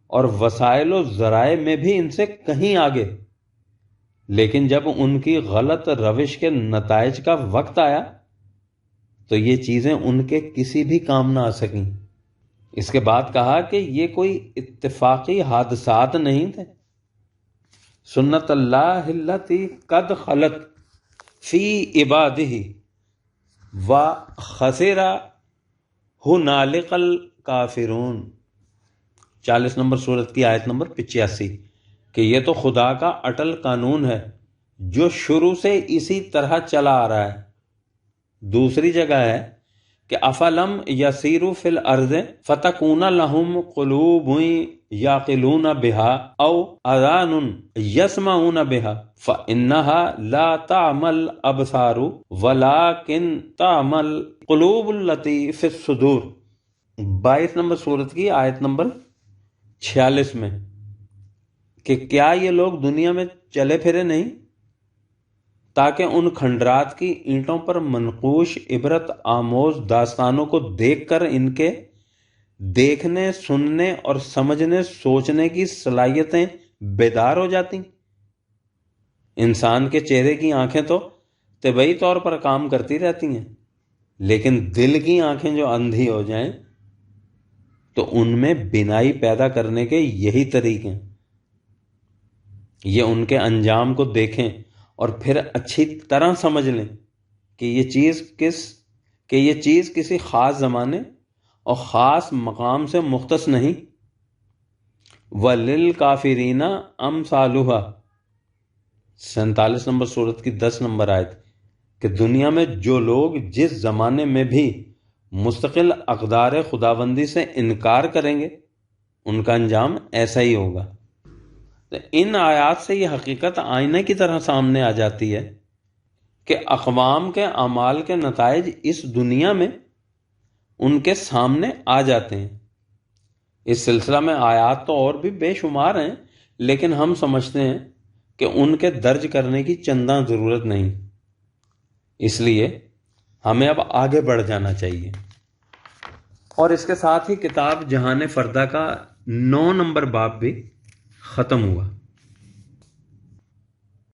اور وسائل و ذرائع میں بھی ان سے کہیں آگے، لیکن جب ان کی غلط روش کے نتائج کا وقت آیا تو یہ چیزیں ان کے کسی بھی کام نہ آ سکیں۔ اس کے بعد کہا کہ یہ کوئی اتفاقی حادثات نہیں تھے، سنت اللہ التی قد خلت فی عبادہ وخسر ہنالک الکافرون۔ 40 نمبر سورت کی آیت نمبر 85، کہ یہ تو خدا کا اٹل قانون ہے جو شروع سے اسی طرح چلا آ رہا ہے۔ دوسری جگہ ہے کہ افلم یسیروا فی الارض فتکون لہم قلوب یعقلون بہا او اذان یسمعون بہا فانہا لا تعمی الابصار ولکن تعمی القلوب التی فی الصدور۔ 22 نمبر سورت کی آیت نمبر 46 میں، کہ کیا یہ لوگ دنیا میں چلے پھرے نہیں تاکہ ان کھنڈرات کی اینٹوں پر منقوش عبرت آموز داستانوں کو دیکھ کر ان کے دیکھنے، سننے اور سمجھنے، سوچنے کی صلاحیتیں بیدار ہو جاتی۔ انسان کے چہرے کی آنکھیں تو طبعی طور پر کام کرتی رہتی ہیں، لیکن دل کی آنکھیں جو اندھی ہو جائیں تو ان میں بینائی پیدا کرنے کے یہی طریقے ہیں۔ یہ ان کے انجام کو دیکھیں اور پھر اچھی طرح سمجھ لیں کہ یہ چیز کسی خاص زمانے اور خاص مقام سے مختص نہیں۔ وَلِلْكَافِرِينَ أَمْثَالُهَا، 47 نمبر سورت کی 10 نمبر آیت، کہ دنیا میں جو لوگ جس زمانے میں بھی مستقل اقدار خداوندی سے انکار کریں گے ان کا انجام ایسا ہی ہوگا۔ تو ان آیات سے یہ حقیقت آئینے کی طرح سامنے آ جاتی ہے کہ اقوام کے اعمال کے نتائج اس دنیا میں ان کے سامنے آ جاتے ہیں۔ اس سلسلہ میں آیات تو اور بھی بے شمار ہیں، لیکن ہم سمجھتے ہیں کہ ان کے درج کرنے کی چنداں ضرورت نہیں، اس لیے ہمیں اب آگے بڑھ جانا چاہیے۔ اور اس کے ساتھ ہی کتاب جہان فردہ کا 9 نمبر باب بھی ختم ہوا۔